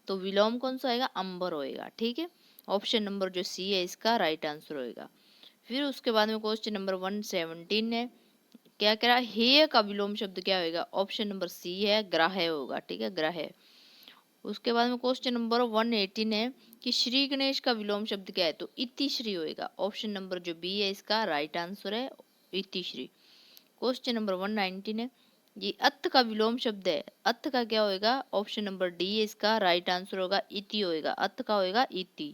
तो विलोम कौन सा होएगा? अंबर होएगा। ठीक है, ऑप्शन नंबर जो सी है इसका राइट आंसर होएगा। फिर उसके बाद में क्वेश्चन नंबर 117 है, क्या कह रहा है? हेय का विलोम शब्द क्या होएगा? ऑप्शन नंबर सी है ग्राह्य होगा। ठीक है, ग्राह्य। उसके बाद में क्वेश्चन नंबर 118 है कि श्री गणेश का विलोम शब्द क्या है? तो इतिश्री होएगा। ऑप्शन नंबर जो बी है इसका राइट आंसर है, इतिश्री। क्वेश्चन नंबर 119 है, ये अत्थ का विलोम शब्द है, अत्थ का क्या होएगा? ऑप्शन नंबर डी है इसका राइट आंसर होगा, इति होएगा। अत्थ का होएगा इति।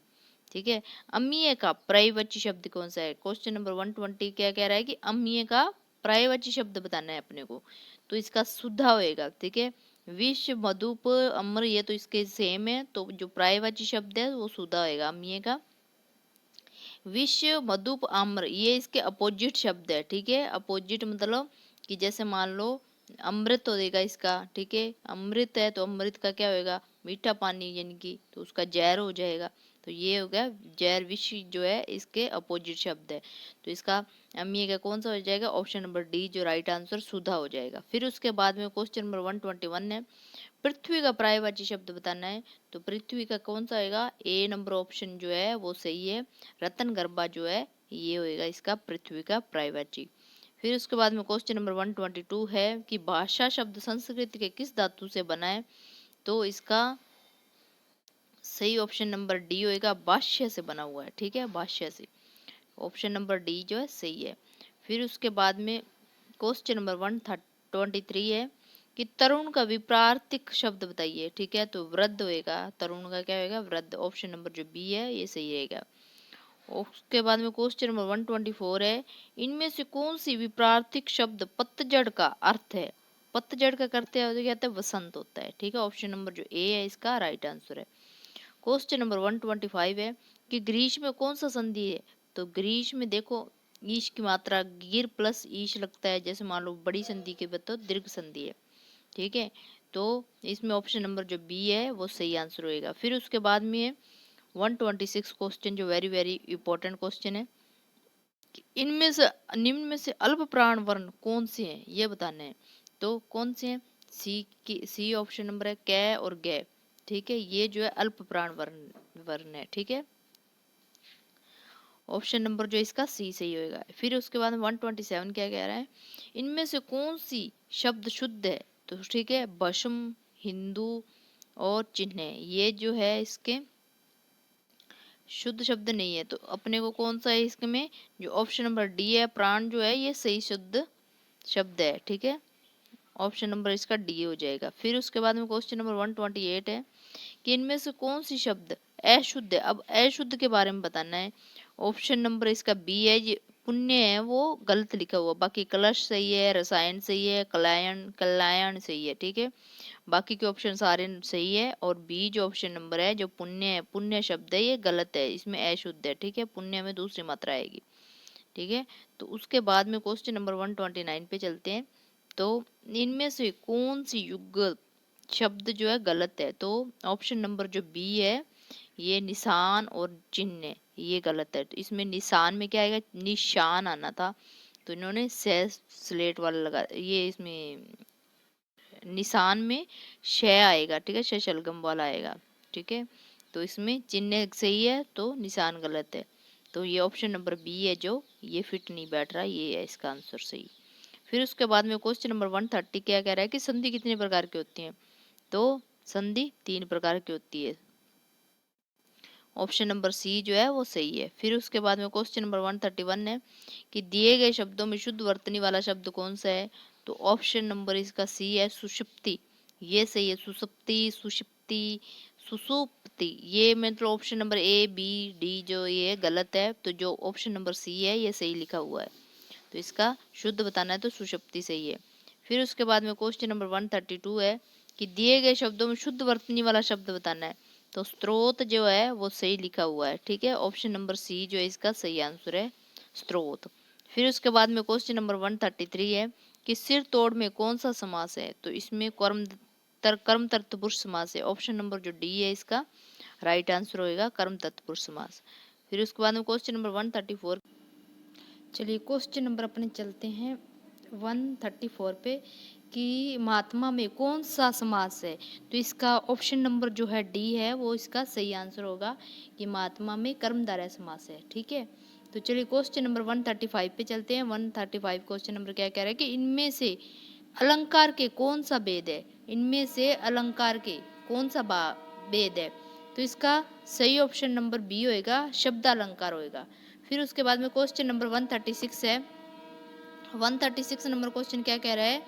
ठीक है, अम्मीय का पर्यायवाची शब्द कौन सा है? क्वेश्चन नंबर 120 क्या कह रहा है कि अम्मीय का पर्यायवाची शब्द बताना है अपने को, तो इसका सुधा होएगा। ठीक है, विष, मधुप, अम्र ये तो इसके सेम है, तो जो पर्यायवाची शब्द है वो सुधा होएगा अम्मीय का। विष, मधुप, आम्र ये इसके अपोजिट शब्द है। ठीक है, अपोजिट मतलब कि जैसे मान लो अमृत हो देगा इसका। ठीक है, अमृत है तो अमृत का क्या होएगा? मीठा पानी, यानी कि तो उसका जहर हो जाएगा। तो ये हो गया जहर। विष जो है इसके अपोजिट शब्द है, तो इसका अम्मीय का कौन सा हो जाएगा? ऑप्शन नंबर डी जो राइट आंसर सुधा हो जाएगा। फिर उसके बाद में क्वेश्चन नंबर 121 है, पृथ्वी का पर्यायवाची शब्द बताना है, तो पृथ्वी का कौन सा होगा? ए नंबर ऑप्शन जो है वो सही है, रतन गर्भा जो है ये होएगा इसका पृथ्वी का पर्यायवाची। फिर उसके बाद में क्वेश्चन नंबर 122 है कि भाषा शब्द संस्कृत के किस धातु से बना है? तो इसका सही ऑप्शन नंबर डी होएगा, भाष्य से बना हुआ है। ठीक है, भाष्य से, ऑप्शन नंबर डी जो है सही है। फिर उसके बाद में क्वेश्चन नंबर 123 है कि तरुण का विपरीत शब्द बताइए। ठीक है, तो वृद्ध होएगा, तरुण का क्या होएगा? वृद्ध। ऑप्शन नंबर जो बी है ये सही रहेगा। उसके बाद में क्वेश्चन नंबर 124 है, इनमें से कौन सी विपरीत शब्द पतझड़ का अर्थ है? पतझड़ का करते हैं तो कहते हैं वसंत होता है। ठीक है, ऑप्शन नंबर जो ए है इसका राइट आंसर है। क्वेश्चन नंबर 125 है कि ग्रीष्म में कौन सा संधि है? तो ग्रीष्म में देखो ईश की मात्रा गिर प्लस ईश लगता है, जैसे मान लो बड़ी संधि के बताओ दीर्घ संधि है। ठीक है, तो इसमें ऑप्शन नंबर जो बी है वो सही आंसर होएगा। फिर उसके बाद में है 126 क्वेश्चन जो वेरी वेरी इंपॉर्टेंट क्वेश्चन है कि इनमें से निम्न में से अल्प प्राण वर्ण कौन से हैं ये बताने हैं। तो कौन से हैं? सी ऑप्शन नंबर है कै और गै। ठीक है, ये जो है अल्प प्राण वर्ण है। ठीक है, ऑप्शन नंबर जो इसका सी सही होएगा। फिर उसके बाद 127 क्या कह रहा है, इनमें से कौन सी शब्द शुद्ध है? तो ठीक है, भस्म, हिंदू और चिन्ह ये जो है इसके शुद्ध शब्द नहीं है, तो अपने को कौन सा है इसमें? जो ऑप्शन नंबर डी है प्राण जो है ये सही शुद्ध शब्द है। ठीक है, ऑप्शन नंबर इसका डी हो जाएगा। फिर उसके बाद में क्वेश्चन नंबर 128 है कि इनमें से कौन सी शब्द अशुद्ध है? अब अशुद्ध के बारे में बताना है। ऑप्शन नंबर इसका बी है, ये पुण्य है वो गलत लिखा हुआ, बाकी कलश सही है, रसायन सही है, कल्याण कल्याण सही है। ठीक है, बाकी के ऑप्शन सारे सही है, और बी जो ऑप्शन नंबर है जो पुण्य है, पुण्य शब्द है ये गलत है, इसमें अशुद्ध है। ठीक है, पुण्य में दूसरी मात्रा आएगी। ठीक है, तो उसके बाद में क्वेश्चन नंबर 129 पे चलते हैं, तो इनमें से कौन सी युगल शब्द जो है गलत है? तो ऑप्शन नंबर जो बी है ये निशान और चिन्ह ये गलत है, तो इसमें निशान में क्या आएगा? निशान आना था, तो इन्होंने से स्लेट वाला लगा, ये इसमें निशान में शय आएगा। ठीक है, शलगम वाला आएगा। ठीक है, तो इसमें चिन्ह सही है तो निशान गलत है, तो ये ऑप्शन नंबर बी है जो ये फिट नहीं बैठ रहा, ये है इसका आंसर सही। फिर उसके बाद में क्वेश्चन नंबर 130 क्या कह रहा है कि संधि कितने प्रकार की होती है? तो संधि 3 प्रकार की होती है, ऑप्शन नंबर सी जो है वो सही है। फिर उसके बाद में क्वेश्चन नंबर 131 है कि दिए गए शब्दों में शुद्ध वर्तनी वाला शब्द कौन सा है? तो ऑप्शन नंबर इसका सी है, सुषुप्ति, ये सही है। सुसुप्ति, सुषुप्ति, सुसुप्ति ये मतलब option number A B D जो ये गलत है, तो जो ऑप्शन नंबर सी है ये सही लिखा हुआ है, तो इसका शुद्ध बताना है तो सुषुप्ति सही है। फिर उसके बाद में क्वेश्चन नंबर 132 है कि दिए गए शब्दों में शुद्ध वर्तनी वाला शब्द बताना है, तो स्त्रोत जो है वो सही लिखा हुआ है। ठीक है, ऑप्शन नंबर सी जो है इसका सही आंसर है, स्त्रोत। फिर उसके बाद में क्वेश्चन नंबर 133 है कि सिर तोड़ में कौन सा समास है? तो इसमें कर्म तत्पुरुष समास है, ऑप्शन नंबर जो डी है इसका राइट आंसर होएगा कर्म तत्पुरुष समास। फिर उसके बाद में क्वेश्चन नंबर 134। चलिए क्वेश्चन नंबर अपने चलते हैं 134 पे कि महात्मा में कौन सा समास है। तो इसका ऑप्शन नंबर जो है डी है वो इसका सही आंसर होगा कि महात्मा में कर्मधारय समास है। ठीक है, तो चलिए क्वेश्चन नंबर 135 पे चलते हैं। 135 क्वेश्चन नंबर क्या कह रहा है कि इनमें से अलंकार के कौन सा भेद है। इनमें से अलंकार के कौन सा भेद है। तो इसका सही ऑप्शन नंबर बी होएगा, शब्दालंकार होएगा। फिर उसके बाद में क्वेश्चन नंबर 136 है। 136 नंबर क्वेश्चन क्या कह रहा है,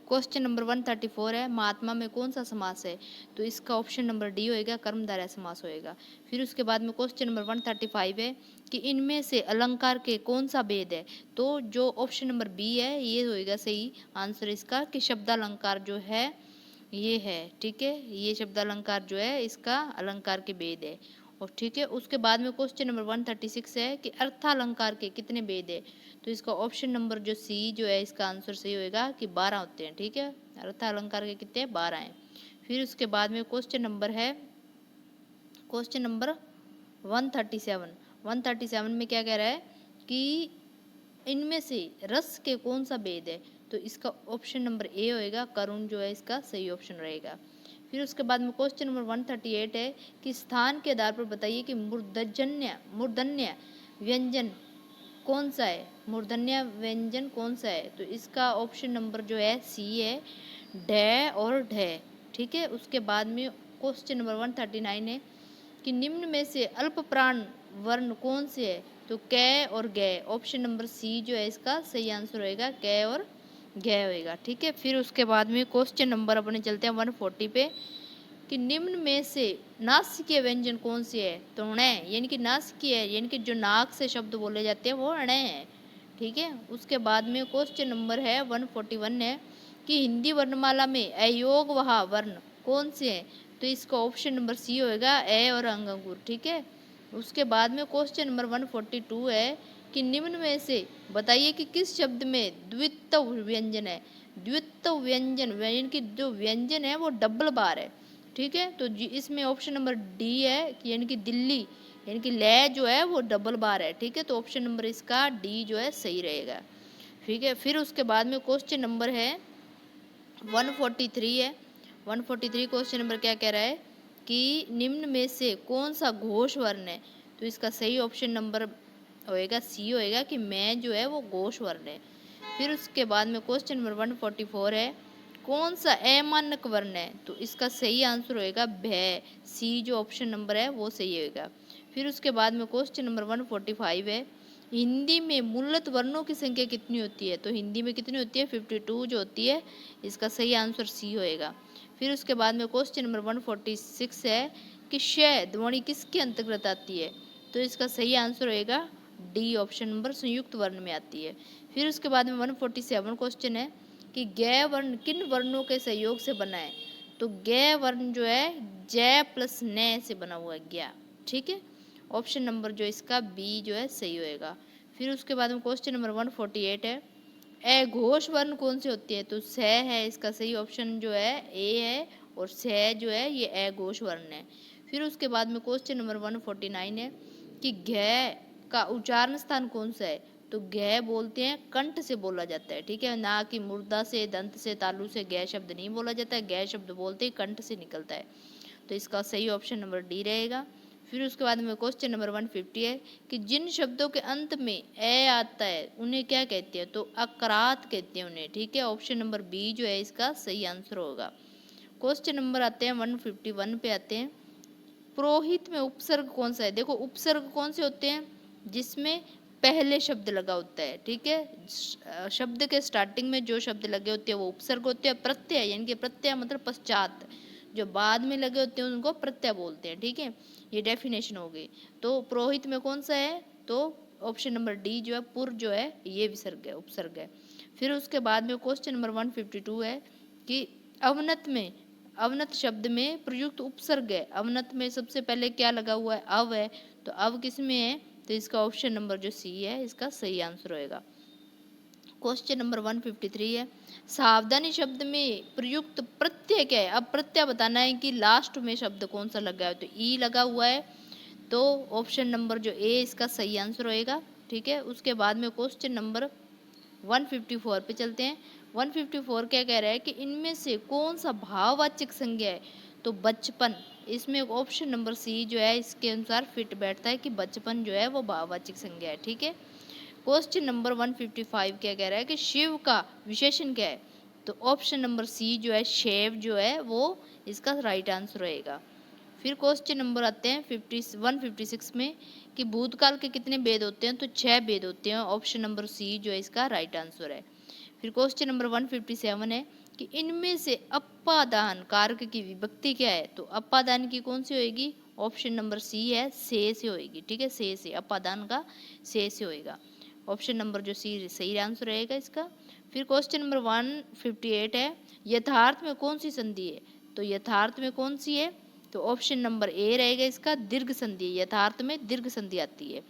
क्वेश्चन नंबर 134 है महात्मा में कौन सा समास है। तो इसका ऑप्शन नंबर डी होएगा, कर्मधारय समास होएगा। फिर उसके बाद में क्वेश्चन नंबर 135 है कि इनमें से अलंकार के कौन सा भेद है। तो जो ऑप्शन नंबर बी है ये होएगा सही आंसर इसका कि शब्दालंकार जो है ये है। ठीक है, ये शब्दालंकार जो है इसका अलंकार के भेद है। और ठीक है, उसके बाद में क्वेश्चन नंबर 136 है कि अर्थालंकार के कितने भेद है। तो इसका ऑप्शन नंबर जो सी जो है इसका आंसर सही होएगा कि 12 होते हैं। ठीक है, अर्थालंकार के कितने 12 हैं। फिर उसके बाद में क्वेश्चन नंबर है क्वेश्चन नंबर 137। 137 में क्या कह रहा है कि इनमें से रस के कौन सा भेद है। तो इसका ऑप्शन नंबर ए होएगा, करुण जो है इसका सही ऑप्शन रहेगा। फिर उसके बाद में क्वेश्चन नंबर 138 है कि स्थान के आधार पर बताइए कि मूर्धन्य व्यंजन कौन सा है। मूर्धन्य व्यंजन कौन सा है। तो इसका ऑप्शन नंबर जो है सी है, ढ और ढ। ठीक है, उसके बाद में क्वेश्चन नंबर 139 है कि निम्न में से अल्प प्राण वर्ण कौन से है। तो क और ग, ऑप्शन नंबर सी जो है इसका सही आंसर होएगा, क और ग होएगा। ठीक है, फिर उसके बाद में क्वेश्चन नंबर अपने चलते हैं 140 पे कि निम्न में से नासिकीय व्यंजन कौन से है। तो ण, यानी कि नासिकीय यानी कि जो नाक से शब्द बोले जाते हैं वो ण है। ठीक है, उसके बाद में क्वेश्चन नंबर है 141 है कि हिंदी वर्णमाला में अयोगवह वर्ण कौन से हैं। तो इसका ऑप्शन नंबर सी होएगा, ए और अंगंगुर। ठीक है, उसके बाद में क्वेश्चन नंबर 142 है कि निम्न में से बताइए कि किस शब्द में द्वित्व व्यंजन है। द्वित्व व्यंजन यानी कि जो व्यंजन है वो डबल बार है। ठीक है, तो इसमें ऑप्शन नंबर डी है कि यानी कि दिल्ली यानी कि लय जो है वो डबल बार है। ठीक है, तो ऑप्शन नंबर इसका डी जो है सही रहेगा। ठीक है, फिर उसके बाद में क्वेश्चन नंबर है 143 है। 143 क्वेश्चन नंबर क्या कह रहा है कि निम्न में से कौन सा घोष वर्ण है। तो इसका सही ऑप्शन नंबर होएगा सी होएगा कि मैं जो है वो घोष वर्ण है। फिर उसके बाद में क्वेश्चन नंबर 144 है कौन सा अमानक वर्ण है। तो इसका सही आंसर होएगा भय, सी जो ऑप्शन नंबर है वो सही होएगा। फिर उसके बाद में क्वेश्चन नंबर 145 है हिंदी में मूलत वर्णों की संख्या कितनी होती है। तो हिंदी में कितनी होती है 52 जो होती है, इसका सही आंसर सी होएगा। फिर उसके बाद में क्वेश्चन नंबर 146 है कि श ध्वनि किसके अंतर्गत आती है। तो इसका सही आंसर होएगा डी ऑप्शन नंबर संयुक्त वर्ण में आती है। फिर उसके बाद में 147 क्वेश्चन है कि ग वर्ण किन वर्णों के सहयोग से बना है। तो ग वर्ण जो है ज प्लस न से बना हुआ है ज्ञा। ठीक है, ऑप्शन नंबर जो इसका बी जो है सही होएगा। फिर उसके बाद में क्वेश्चन नंबर 148 है अघोष वर्ण कौन से होती है। तो स है इसका सही ऑप्शन जो है ए है और स जो है ये अघोष वर्ण है। फिर उसके बाद में क्वेश्चन नंबर 149 है कि घ का उच्चारण स्थान कौन सा है। तो घ बोलते हैं कंठ से बोला जाता है। ठीक है, ना कि मुर्दा से, दंत से, तालु से घ शब्द नहीं बोला जाता है। घ शब्द बोलते ही कंठ से निकलता है। तो इसका सही ऑप्शन नंबर डी रहेगा। फिर उसके बाद में क्वेश्चन नंबर 150 है कि जिन शब्दों के अंत में ए आता है उन्हें क्या कहते हैं। तो अकरात कहते हैं उन्हें। ठीक है, ऑप्शन नंबर बी जो है इसका सही आंसर होगा। क्वेश्चन नंबर आते हैं 151 पे आते हैं पुरोहित में उपसर्ग कौन सा है। देखो उपसर्ग कौन से होते हैं जिसमें पहले शब्द लगा होता है। ठीक है, शब्द के स्टार्टिंग में जो शब्द लगे होते हैं वो उपसर्ग होते हैं। प्रत्यय यानी कि प्रत्यय मतलब पश्चात, जो बाद में लगे होते हैं उनको प्रत्यय बोलते हैं। ठीक है, ये डेफिनेशन हो गई। तो पुरोहित में कौन सा है। तो ऑप्शन नंबर डी जो है पुर जो है ये विसर्ग है, उपसर्ग है। फिर उसके बाद में क्वेश्चन नंबर 152 है कि अवनत शब्द में प्रयुक्त उपसर्ग है। अवनत में सबसे पहले क्या लगा हुआ है, अव है। तो अव किस में है। तो इसका ऑप्शन नंबर जो सी है इसका सही आंसर होएगा। क्वेश्चन नंबर 153 है, सावधानी शब्द में प्रयुक्त प्रत्यय क्या है। अब प्रत्यय बताना है कि लास्ट में शब्द कौन सा लगा है, तो ई लगा हुआ है, तो ऑप्शन नंबर जो ए इसका सही आंसर होएगा। ठीक है, उसके बाद में क्वेश्चन नंबर 154 पे चलते हैं। 154 क्या कह रहा है कि इनमें से कौन सा भाववाचक संज्ञा है, तो बचपन। इसमें ऑप्शन नंबर सी जो है इसके अनुसार फिट बैठता है कि बचपन जो है वो भाववाचक संज्ञा है। ठीक है, क्वेश्चन नंबर 155 क्या कह रहा है कि शिव का विशेषण क्या है, तो ऑप्शन नंबर सी जो है शैव जो है वो इसका राइट आंसर रहेगा। फिर क्वेश्चन नंबर आते हैं 156 में कि भूतकाल के कितने भेद होते हैं, तो 6 भेद होते हैं, ऑप्शन नंबर सी जो है इसका राइट आंसर है। फिर क्वेश्चन नंबर 157 है कि इनमें से अपादान कारक की विभक्ति क्या है, तो अपादान की कौन सी होएगी, ऑप्शन नंबर सी है से होएगी। ठीक है, से अपादान का से होएगा, ऑप्शन नंबर जो सी सही आंसर रहेगा इसका। फिर क्वेश्चन नंबर 158 है, यथार्थ में कौन सी संधि है, तो यथार्थ में कौन सी है, तो ऑप्शन नंबर ए रहेगा इसका दीर्घ संधि, यथार्थ में दीर्घ संधि आती है।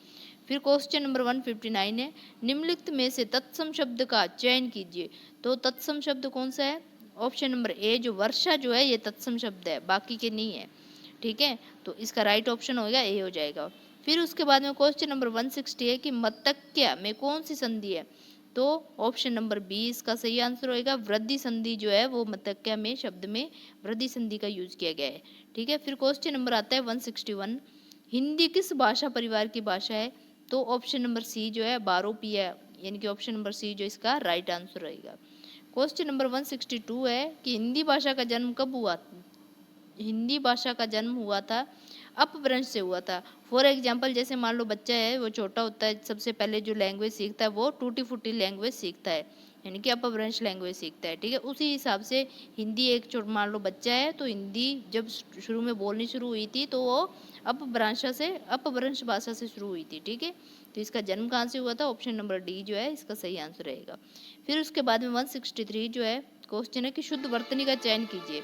फिर क्वेश्चन नंबर 159 है, निम्नलिखित में से तत्सम शब्द का चयन कीजिए, तो तत्सम शब्द कौन सा है, ऑप्शन नंबर ए जो वर्षा जो है ये तत्सम शब्द है, बाकी के नहीं है। ठीक है, तो इसका राइट ऑप्शन होगा ए हो जाएगा। फिर उसके बाद में क्वेश्चन नंबर 160 है कि मतक्य में कौन सी संधि है, तो ऑप्शन नंबर बी इसका सही आंसर होएगा, वृद्धि संधि जो है वो मतक्य में शब्द में वृद्धि संधि का यूज किया गया है। ठीक है, फिर क्वेश्चन नंबर आता है 161, हिंदी किस भाषा परिवार की भाषा है, तो ऑप्शन नंबर सी जो है बारोपी है, यानी कि ऑप्शन नंबर सी जो इसका राइट आंसर रहेगा। क्वेश्चन नंबर 162 है कि हिंदी भाषा का जन्म कब हुआ, हिंदी भाषा का जन्म हुआ था अपभ्रंश से हुआ था। फॉर एग्जाम्पल जैसे मान लो बच्चा है वो छोटा होता है, सबसे पहले जो लैंग्वेज सीखता है वो टूटी फूटी लैंग्वेज सीखता है, यानी कि अपभ्रंश लैंग्वेज सीखता है। ठीक है, उसी हिसाब से हिंदी एक मान लो बच्चा है तो हिंदी जब शुरू में बोलनी शुरू हुई थी तो वो अपभ्रंश भाषा से शुरू हुई थी। ठीक है, तो इसका जन्म कहाँ से हुआ था, ऑप्शन नंबर डी जो है इसका सही आंसर रहेगा। फिर उसके बाद में 163 जो है क्वेश्चन है कि शुद्ध वर्तनी का चयन कीजिए।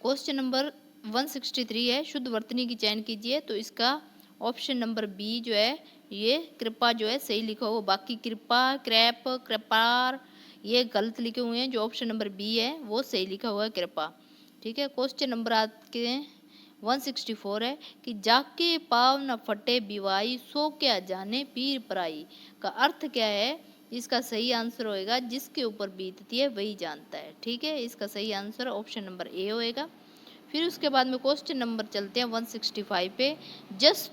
क्वेश्चन नंबर 163 है, शुद्ध वर्तनी की चयन कीजिए, तो इसका ऑप्शन नंबर बी जो है ये कृपा जो है सही लिखा हुआ, बाकी कृपा क्रैप कृपार ये गलत लिखे हुए हैं, जो ऑप्शन नंबर बी है वो सही लिखा हुआ है कृपा। ठीक है, क्वेश्चन नंबर आपके 164 है कि जाके पाव न फटे बिवाई सो क्या जाने पीर पराई, का अर्थ क्या है, इसका सही आंसर होएगा जिसके ऊपर बीतती है वही जानता है। ठीक है, इसका सही आंसर ऑप्शन नंबर ए होएगा। फिर उसके बाद में क्वेश्चन नंबर चलते हैं 165 पे, जस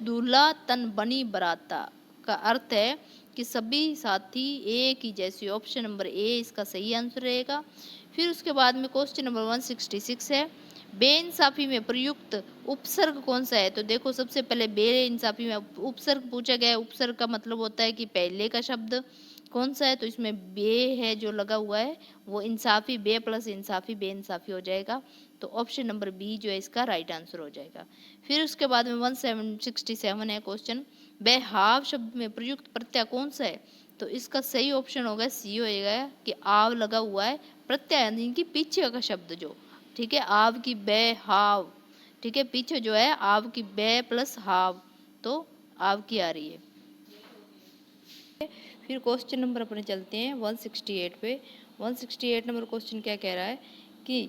दूल्हा तन बनी बराता, का अर्थ है कि सभी साथी एक ही जैसी, ऑप्शन नंबर ए इसका सही आंसर रहेगा। फिर उसके बाद में क्वेश्चन नंबर 166 है, बेइंसाफी में प्रयुक्त उपसर्ग कौन सा है, तो देखो सबसे पहले बेइंसाफी में उपसर्ग पूछा गया है, उपसर्ग का मतलब होता है कि पहले का शब्द कौन सा है, तो इसमें बे है जो लगा हुआ है वो इंसाफी, बे प्लस इंसाफी बेइंसाफी हो जाएगा, तो ऑप्शन नंबर बी जो है इसका राइट आंसर हो जाएगा। फिर उसके बाद में 167 है क्वेश्चन, बेहाव शब्द में प्रयुक्त प्रत्यय कौन सा है, तो इसका सही ऑप्शन होगा सी होएगा कि आव लगा हुआ है, प्रत्यय यानी कि पीछे का शब्द जो। ठीक है, आव की बे हाव, ठीक है, पीछे जो है आव की बे प्लस हाव, तो आव की आ रही है। फिर क्वेश्चन नंबर अपने चलते हैं 168 पे। 168 नंबर क्वेश्चन क्या कह रहा है कि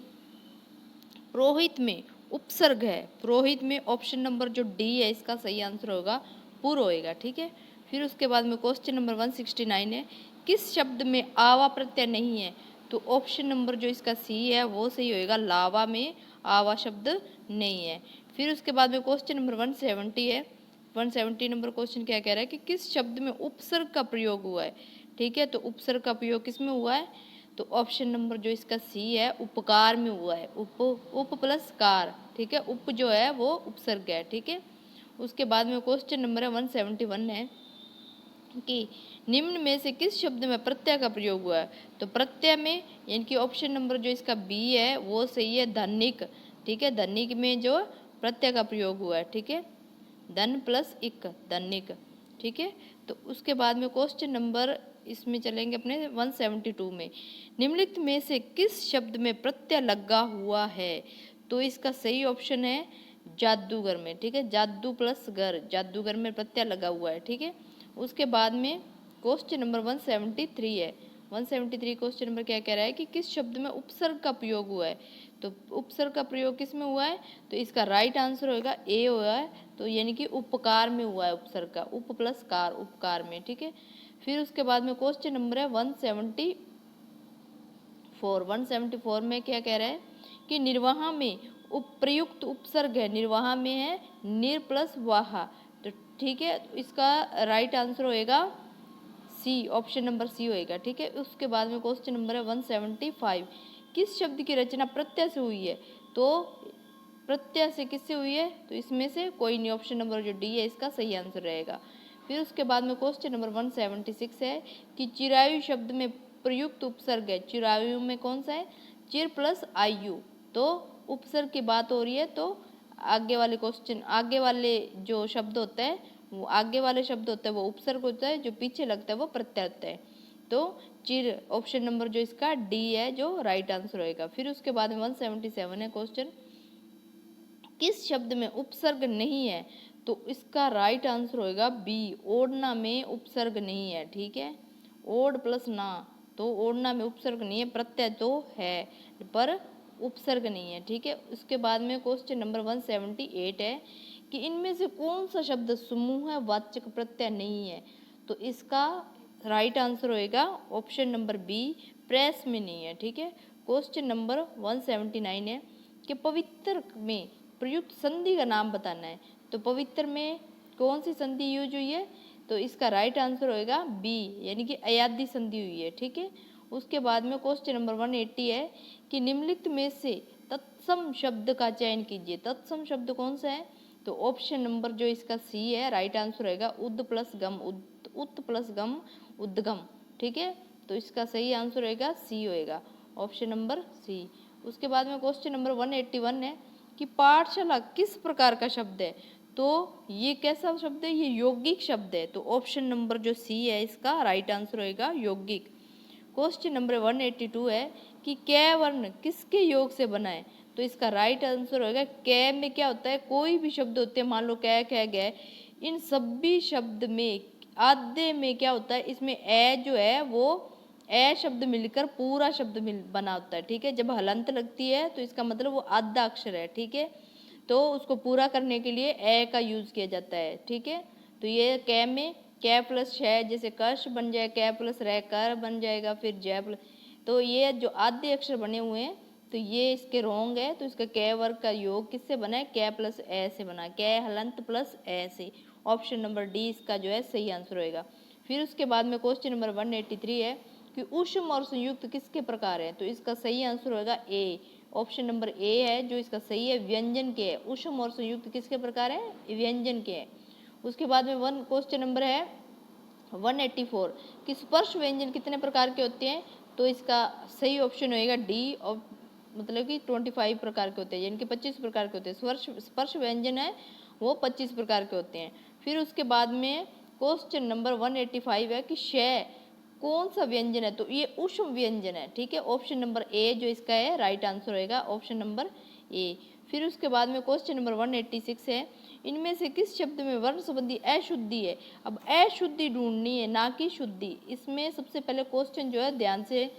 पुरोहित में उपसर्ग है, पुरोहित में ऑप्शन नंबर जो डी है इसका सही आंसर होगा पुर होएगा। ठीक है, फिर उसके बाद में क्वेश्चन नंबर 169 है, किस शब्द में आवा प्रत्यय नहीं है, तो ऑप्शन नंबर जो इसका सी है वो सही होएगा, लावा में आवा शब्द नहीं है। फिर उसके बाद में क्वेश्चन नंबर 170 है, 170 नंबर क्वेश्चन क्या कह रहा है कि किस शब्द में उपसर्ग का प्रयोग हुआ है। ठीक है, तो उपसर्ग का प्रयोग किस में हुआ है, तो ऑप्शन नंबर जो इसका सी है उपकार में हुआ है, उप प्लस कार। ठीक है, उप जो है वो उपसर्ग है। ठीक है, उसके बाद में क्वेश्चन नंबर 171 है कि निम्न में से किस शब्द में प्रत्यय का प्रयोग हुआ है, तो प्रत्यय में यानी कि ऑप्शन नंबर जो इसका बी है वो सही है, धनिक। ठीक है, धनिक में जो प्रत्यय का प्रयोग हुआ है। ठीक है, धन प्लस इक धनिक। ठीक है, तो उसके बाद में क्वेश्चन नंबर इसमें चलेंगे अपने 172 में, निम्नलिखित में से किस शब्द में प्रत्यय लगा हुआ है, तो इसका सही ऑप्शन है जादूगर में। ठीक है, जादू प्लस घर, जादूगर में प्रत्यय लगा हुआ है। ठीक है, उसके बाद में क्वेश्चन नंबर 173 है। 173 क्वेश्चन नंबर क्या कह रहा है कि किस शब्द में उपसर्ग का प्रयोग हुआ है। तो उपसर्ग का प्रयोग किस में हुआ है, तो इसका राइट आंसर होगा ए हुआ है, तो यानी कि उपकार में हुआ है उपसर्ग का, उप प्लस कार, उपकार में, ठीक है। फिर उसके बाद में क्वेश्चन नंबर है 174 में क्या कह रहा है कि निर्वाह में प्रयुक्त उपसर्ग है, निर्वाह में है निर प्लस वाहा, तो ठीक है, तो इसका राइट आंसर होएगा सी, ऑप्शन नंबर सी होएगा, ठीक है। उसके बाद में क्वेश्चन नंबर है 175, किस शब्द की रचना प्रत्यय से हुई है, तो प्रत्यय से किससे हुई है, तो इसमें से कोई नहीं, ऑप्शन नंबर जो डी है इसका सही आंसर रहेगा। फिर उसके बाद में क्वेश्चन नंबर 176 है कि चिरायु शब्द में प्रयुक्त उपसर्ग है, चिरायु में कौन सा है, चिर प्लस आयु, तो उपसर्ग की बात हो रही है, तो आगे वाले क्वेश्चन, आगे वाले जो शब्द होते हैं, वो आगे वाले शब्द होते हैं वो उपसर्ग होता है, जो पीछे लगता है वो प्रत्यय होता है, तो चिर, ऑप्शन नंबर जो इसका डी है जो राइट आंसर होएगा। फिर उसके बाद में 177 है क्वेश्चन, किस शब्द में उपसर्ग नहीं है, तो इसका राइट आंसर होएगा बी, ओढ़ना में उपसर्ग नहीं है, ठीक है, ओढ़ प्लस ना, तो ओढ़ना में उपसर्ग नहीं है, प्रत्यय तो है पर उपसर्ग नहीं है, ठीक है। उसके बाद में क्वेश्चन नंबर 178 है कि इनमें से कौन सा शब्द समूह वाचक प्रत्यय नहीं है, तो इसका राइट आंसर होएगा ऑप्शन नंबर बी, प्रेस में नहीं है, ठीक है। क्वेश्चन नंबर 179 है कि पवित्र में प्रयुक्त संधि का नाम बताना है, तो पवित्र में कौन सी संधि यूज हुई है, तो इसका राइट आंसर होएगा बी, यानी कि अयादी संधि हुई है, ठीक है। उसके बाद में क्वेश्चन नंबर 180 है कि निम्नलिखित में से तत्सम शब्द का चयन कीजिए, तत्सम शब्द कौन सा है, तो ऑप्शन नंबर जो इसका सी है राइट आंसर होएगा उद प्लस गम, उत प्लस गम, उद्गम, ठीक है, तो इसका सही आंसर होएगा सी होएगा, ऑप्शन नंबर सी। उसके बाद में क्वेश्चन नंबर 181 है कि पाठशाला किस प्रकार का शब्द है, तो ये कैसा शब्द है, ये यौगिक शब्द है, तो ऑप्शन नंबर जो सी है इसका राइट आंसर होएगा यौगिक। क्वेश्चन नंबर 182 है कि कै वर्ण किसके योग से बना है, तो इसका राइट आंसर होगा कै में क्या होता है, कोई भी शब्द होते हैं, मान लो कै, कह गए, इन सभी शब्द में आधे में क्या होता है, इसमें ए जो है वो ए शब्द मिलकर पूरा शब्द बना होता है, ठीक है। जब हलंत लगती है तो इसका मतलब वो आधा अक्षर है, ठीक है, तो उसको पूरा करने के लिए ए का यूज किया जाता है, ठीक है। तो ये कै में कै प्लस है, जैसे कश बन जाए, कै प्लस रह कर बन जाएगा, फिर जय प्लस, तो ये जो आधे अक्षर बने हुए हैं तो ये इसके रोंग है, तो इसका कै वर्ग का योग किससे बना है, कै प्लस ए से बना, कै हलंत प्लस ए से, ऑप्शन नंबर डी इसका जो है सही आंसर होएगा। फिर उसके बाद में क्वेश्चन नंबर 183 है कि ऊष्म और संयुक्त किसके प्रकार है, तो इसका सही आंसर होगा ए, ऑप्शन नंबर ए है जो इसका सही है, व्यंजन के है, ऊष्म और संयुक्त किसके प्रकार है, व्यंजन के है। उसके बाद में वन क्वेश्चन नंबर है 184 कि स्पर्श व्यंजन कितने प्रकार के होते हैं, तो इसका सही ऑप्शन होएगा डी, और मतलब कि 25 प्रकार के होते हैं, यानी कि 25 प्रकार के होते हैं, स्पर्श व्यंजन है वो 25 प्रकार के होते हैं। फिर उसके बाद में क्वेश्चन नंबर 185 है कि शय कौन सा व्यंजन है, तो ये ऊष्म व्यंजन है, ठीक है, ऑप्शन नंबर ए जो इसका है राइट आंसर होएगा, ऑप्शन नंबर ए। फिर उसके बाद में क्वेश्चन नंबर 186 है इनमें से किस शब्द में वर्ण संबंधी अशुद्धि है, अब अशुद्धि ढूंढनी है ना कि शुद्धि, इसमें सबसे पहले क्वेश्चन जो है ध्यान से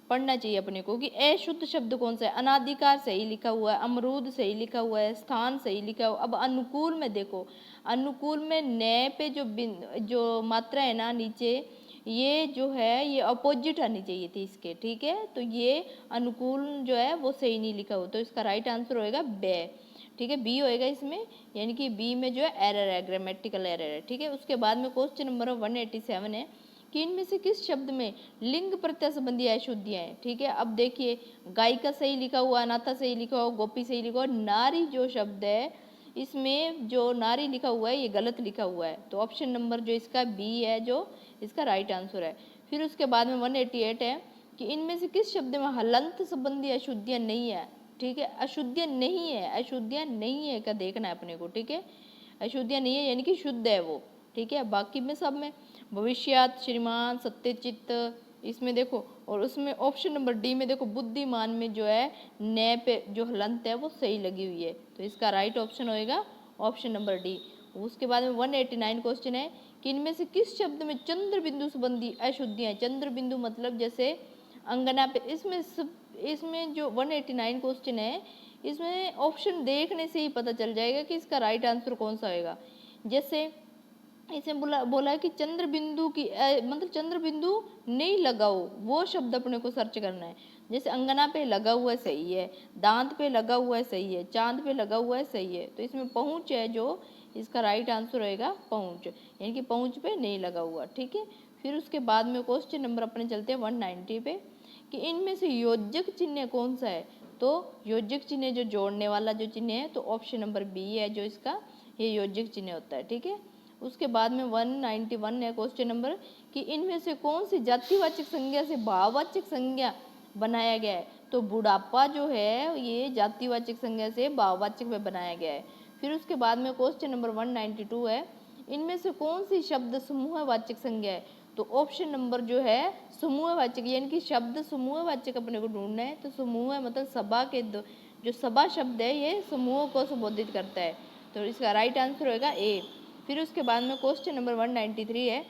पढ़ना चाहिए अपने को कि अशुद्ध शब्द कौन सा है, अनाधिकार सही लिखा हुआ है, अमरूद सही लिखा हुआ है, स्थान सही लिखा हुआ। अब अनुकूल में देखो, अनुकूल में न पे जो मात्रा है ना नीचे, ये जो है ये अपोजिट आनी चाहिए थी इसके, ठीक है, तो ये अनुकूल जो है वो सही नहीं लिखा हुआ, तो इसका राइट आंसर होएगा बे, ठीक है, बी होएगा इसमें, यानी कि बी में जो है एरर है, ग्रामेटिकल एरर है, ठीक है। उसके बाद में क्वेश्चन नंबर 187 है कि इनमें से किस शब्द में लिंग प्रत्यय संबंधी अशुद्धियां हैं, ठीक है। अब देखिए गायिका सही लिखा हुआ, अनाथा सही लिखा हुआ, गोपी सही लिखा हुआ, नारी जो शब्द है इसमें जो नारी लिखा हुआ है ये गलत लिखा हुआ है, तो ऑप्शन नंबर जो इसका बी है जो इसका राइट आंसर है। फिर उसके बाद में 188 है कि इनमें से किस शब्द में हलंत संबंधी अशुद्धियां नहीं है, ठीक है, अशुद्धियां नहीं है, अशुद्धियां नहीं है का देखना है अपने को, ठीक है, अशुद्धियां नहीं है यानी कि शुद्ध है वो, ठीक है। बाकी में सब में भविष्यात, श्रीमान, सत्यचित्त, इसमें देखो, और उसमें ऑप्शन नंबर डी में देखो बुद्धिमान में जो है न पे जो हलंत है वो सही लगी हुई है, तो इसका राइट ऑप्शन होएगा ऑप्शन नंबर डी। उसके बाद में 189 क्वेश्चन है कि कि इनमें से किस शब्द में चंद्र बिंदु संबंधी अशुद्धियां, चंद्र बिंदु मतलब जैसे अंगना पे, इसमें जो 189 क्वेश्चन है, इसमें ऑप्शन देखने से ही पता चल जाएगा कि इसका राइट आंसर कौन सा होगा। जैसे इसमें बोला है कि चंद्र बिंदु की मतलब चंद्र बिंदु नहीं लगाओ, वो शब्द अपने को सर्च करना है। जैसे अंगना पे लगा हुआ है सही है, दांत पे लगा हुआ है सही है, चांद पे लगा हुआ है सही है, तो इसमें पहुंच है जो इसका राइट आंसर होएगा पहुंच, यानी कि पहुंच पे नहीं लगा हुआ, ठीक है। फिर उसके बाद में क्वेश्चन नंबर अपने चलते हैं 190 पे, कि इनमें से योजक चिन्ह कौन सा है। तो योजक चिन्ह जो जोड़ने वाला जो चिन्ह है, तो ऑप्शन नंबर बी है जो इसका ये योजक चिन्ह होता है, ठीक है। उसके बाद में 191 है क्वेश्चन नंबर, कि इनमें से कौन सी जातिवाचक संज्ञा से भाववाचक संज्ञा बनाया गया है। तो बुढ़ापा जो है ये जातिवाचक संज्ञा से भाववाचक में बनाया गया है। फिर उसके बाद में क्वेश्चन नंबर 192 है, इनमें से कौन सी शब्द समूहवाचक संज्ञा है। तो ऑप्शन नंबर जो है समूहवाचक, यानी कि शब्द समूहवाचक अपने को ढूंढना है। तो समूह मतलब सभा के जो सभा शब्द है ये समूह को संबोधित करता है, तो इसका राइट आंसर होगा ए। फिर उसके बाद में क्वेश्चन नंबर 193 है,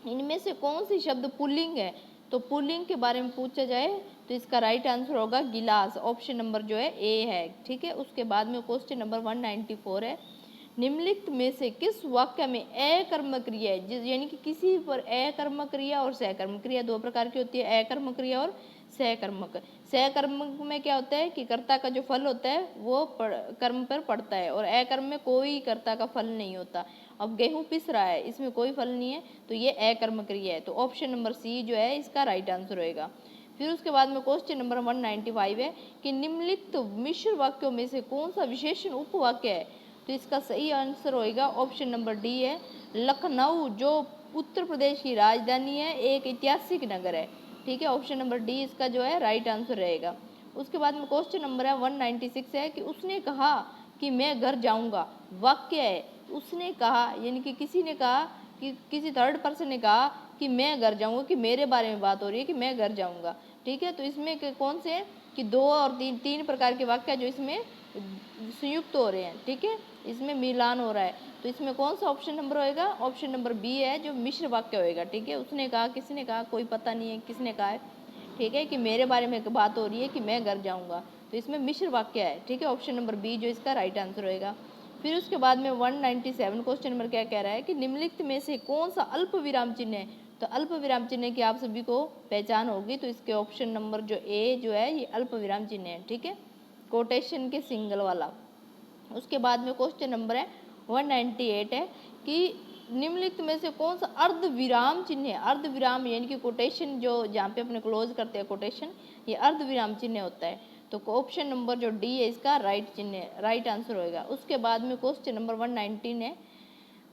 इनमें से कौन सी शब्द पुल्लिंग है। तो पुल्लिंग के बारे में पूछा जाए तो इसका राइट आंसर होगा गिलास, ऑप्शन नंबर जो है ए है, ठीक है। उसके बाद में क्वेश्चन नंबर 194 है, निम्नलिखित में से किस वाक्य में अकर्मक क्रिया है, यानी कि किसी पर अकर्मक क्रिया और सहकर्मक क्रिया दो प्रकार की होती है, अकर्मक क्रिया और सहकर्मक। सहकर्मक में क्या होता है कि कर्ता का जो फल होता है वो कर्म पर पड़ता है, और अकर्म में कोई कर्ता का फल नहीं होता। अब गेहूं पिस रहा है, इसमें कोई फल नहीं है, तो ये अकर्मक क्रिया है, तो ऑप्शन नंबर सी जो है इसका राइट आंसर होएगा। फिर उसके बाद में क्वेश्चन नंबर 195 है, कि निम्नलिखित मिश्र वाक्यों में से कौन सा विशेषण उपवाक्य है। तो इसका सही आंसर होएगा ऑप्शन नंबर डी है, लखनऊ जो उत्तर प्रदेश की राजधानी है एक ऐतिहासिक नगर है, ठीक है। ऑप्शन नंबर डी इसका जो है राइट आंसर रहेगा। उसके बाद में क्वेश्चन नंबर है 196 है, कि उसने कहा कि मैं घर जाऊंगा, वाक्य है उसने कहा, यानी कि किसी ने कहा कि किसी थर्ड पर्सन ने कहा कि मैं घर जाऊंगा, कि मेरे बारे में बात हो रही है कि मैं घर जाऊंगा, ठीक है। तो इसमें कौन से हैं कि दो और तीन प्रकार के वाक्य जो इसमें संयुक्त हो रहे हैं, ठीक है, इसमें मिलान हो रहा है। तो इसमें कौन सा ऑप्शन नंबर होएगा, ऑप्शन नंबर बी है जो मिश्र वाक्य होएगा, ठीक है। उसने कहा, किसी ने कहा, कोई पता नहीं है किसने कहा है, ठीक है, कि मेरे बारे में बात हो रही है कि मैं घर जाऊंगा, तो इसमें मिश्र वाक्य है, ठीक है। ऑप्शन नंबर बी जो इसका राइट आंसर होएगा। फिर उसके बाद में 197 क्वेश्चन नंबर क्या कह रहा है, कि निम्नलिखित में से कौन सा अल्प विराम चिन्ह है। तो अल्प विराम चिन्ह की आप सभी को पहचान होगी, तो इसके ऑप्शन नंबर जो ए जो है ये अल्प विराम चिन्ह है, ठीक है, कोटेशन के सिंगल वाला। उसके बाद में क्वेश्चन नंबर है 198 है, कि निम्नलिखित में से कौन सा अर्ध विराम चिन्ह है। अर्ध विराम यानी कि कोटेशन जो जहाँ पे अपने क्लोज करते हैं कोटेशन, ये अर्ध विराम चिन्ह होता है। तो ऑप्शन नंबर जो डी है इसका राइट चिन्ह राइट आंसर होएगा। उसके बाद में क्वेश्चन नंबर 119 है,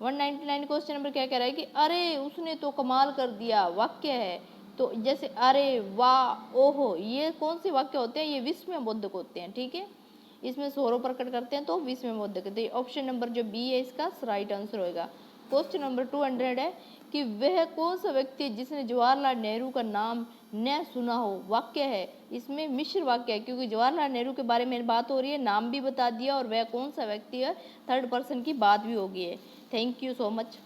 199 क्वेश्चन नंबर क्या कह रहा है, कि अरे उसने तो कमाल कर दिया, वाक्य है। तो जैसे अरे वाह ओहो, ये कौन से वाक्य होते हैं, ये विस्मय बोधक होते हैं, ठीक है, इसमें स्वरों प्रकट करते हैं तो विस्मय बोधक। तो ऑप्शन नंबर जो बी है इसका राइट आंसर होएगा। क्वेश्चन नंबर 200 है, कि वह कौन सा व्यक्ति है जिसने जवाहरलाल नेहरू का नाम न सुना हो, वाक्य है। इसमें मिश्र वाक्य है, क्योंकि जवाहरलाल नेहरू के बारे में बात हो रही है, नाम भी बता दिया और वह कौन सा व्यक्ति है, थर्ड पर्सन की बात भी होगी है। Thank you so much.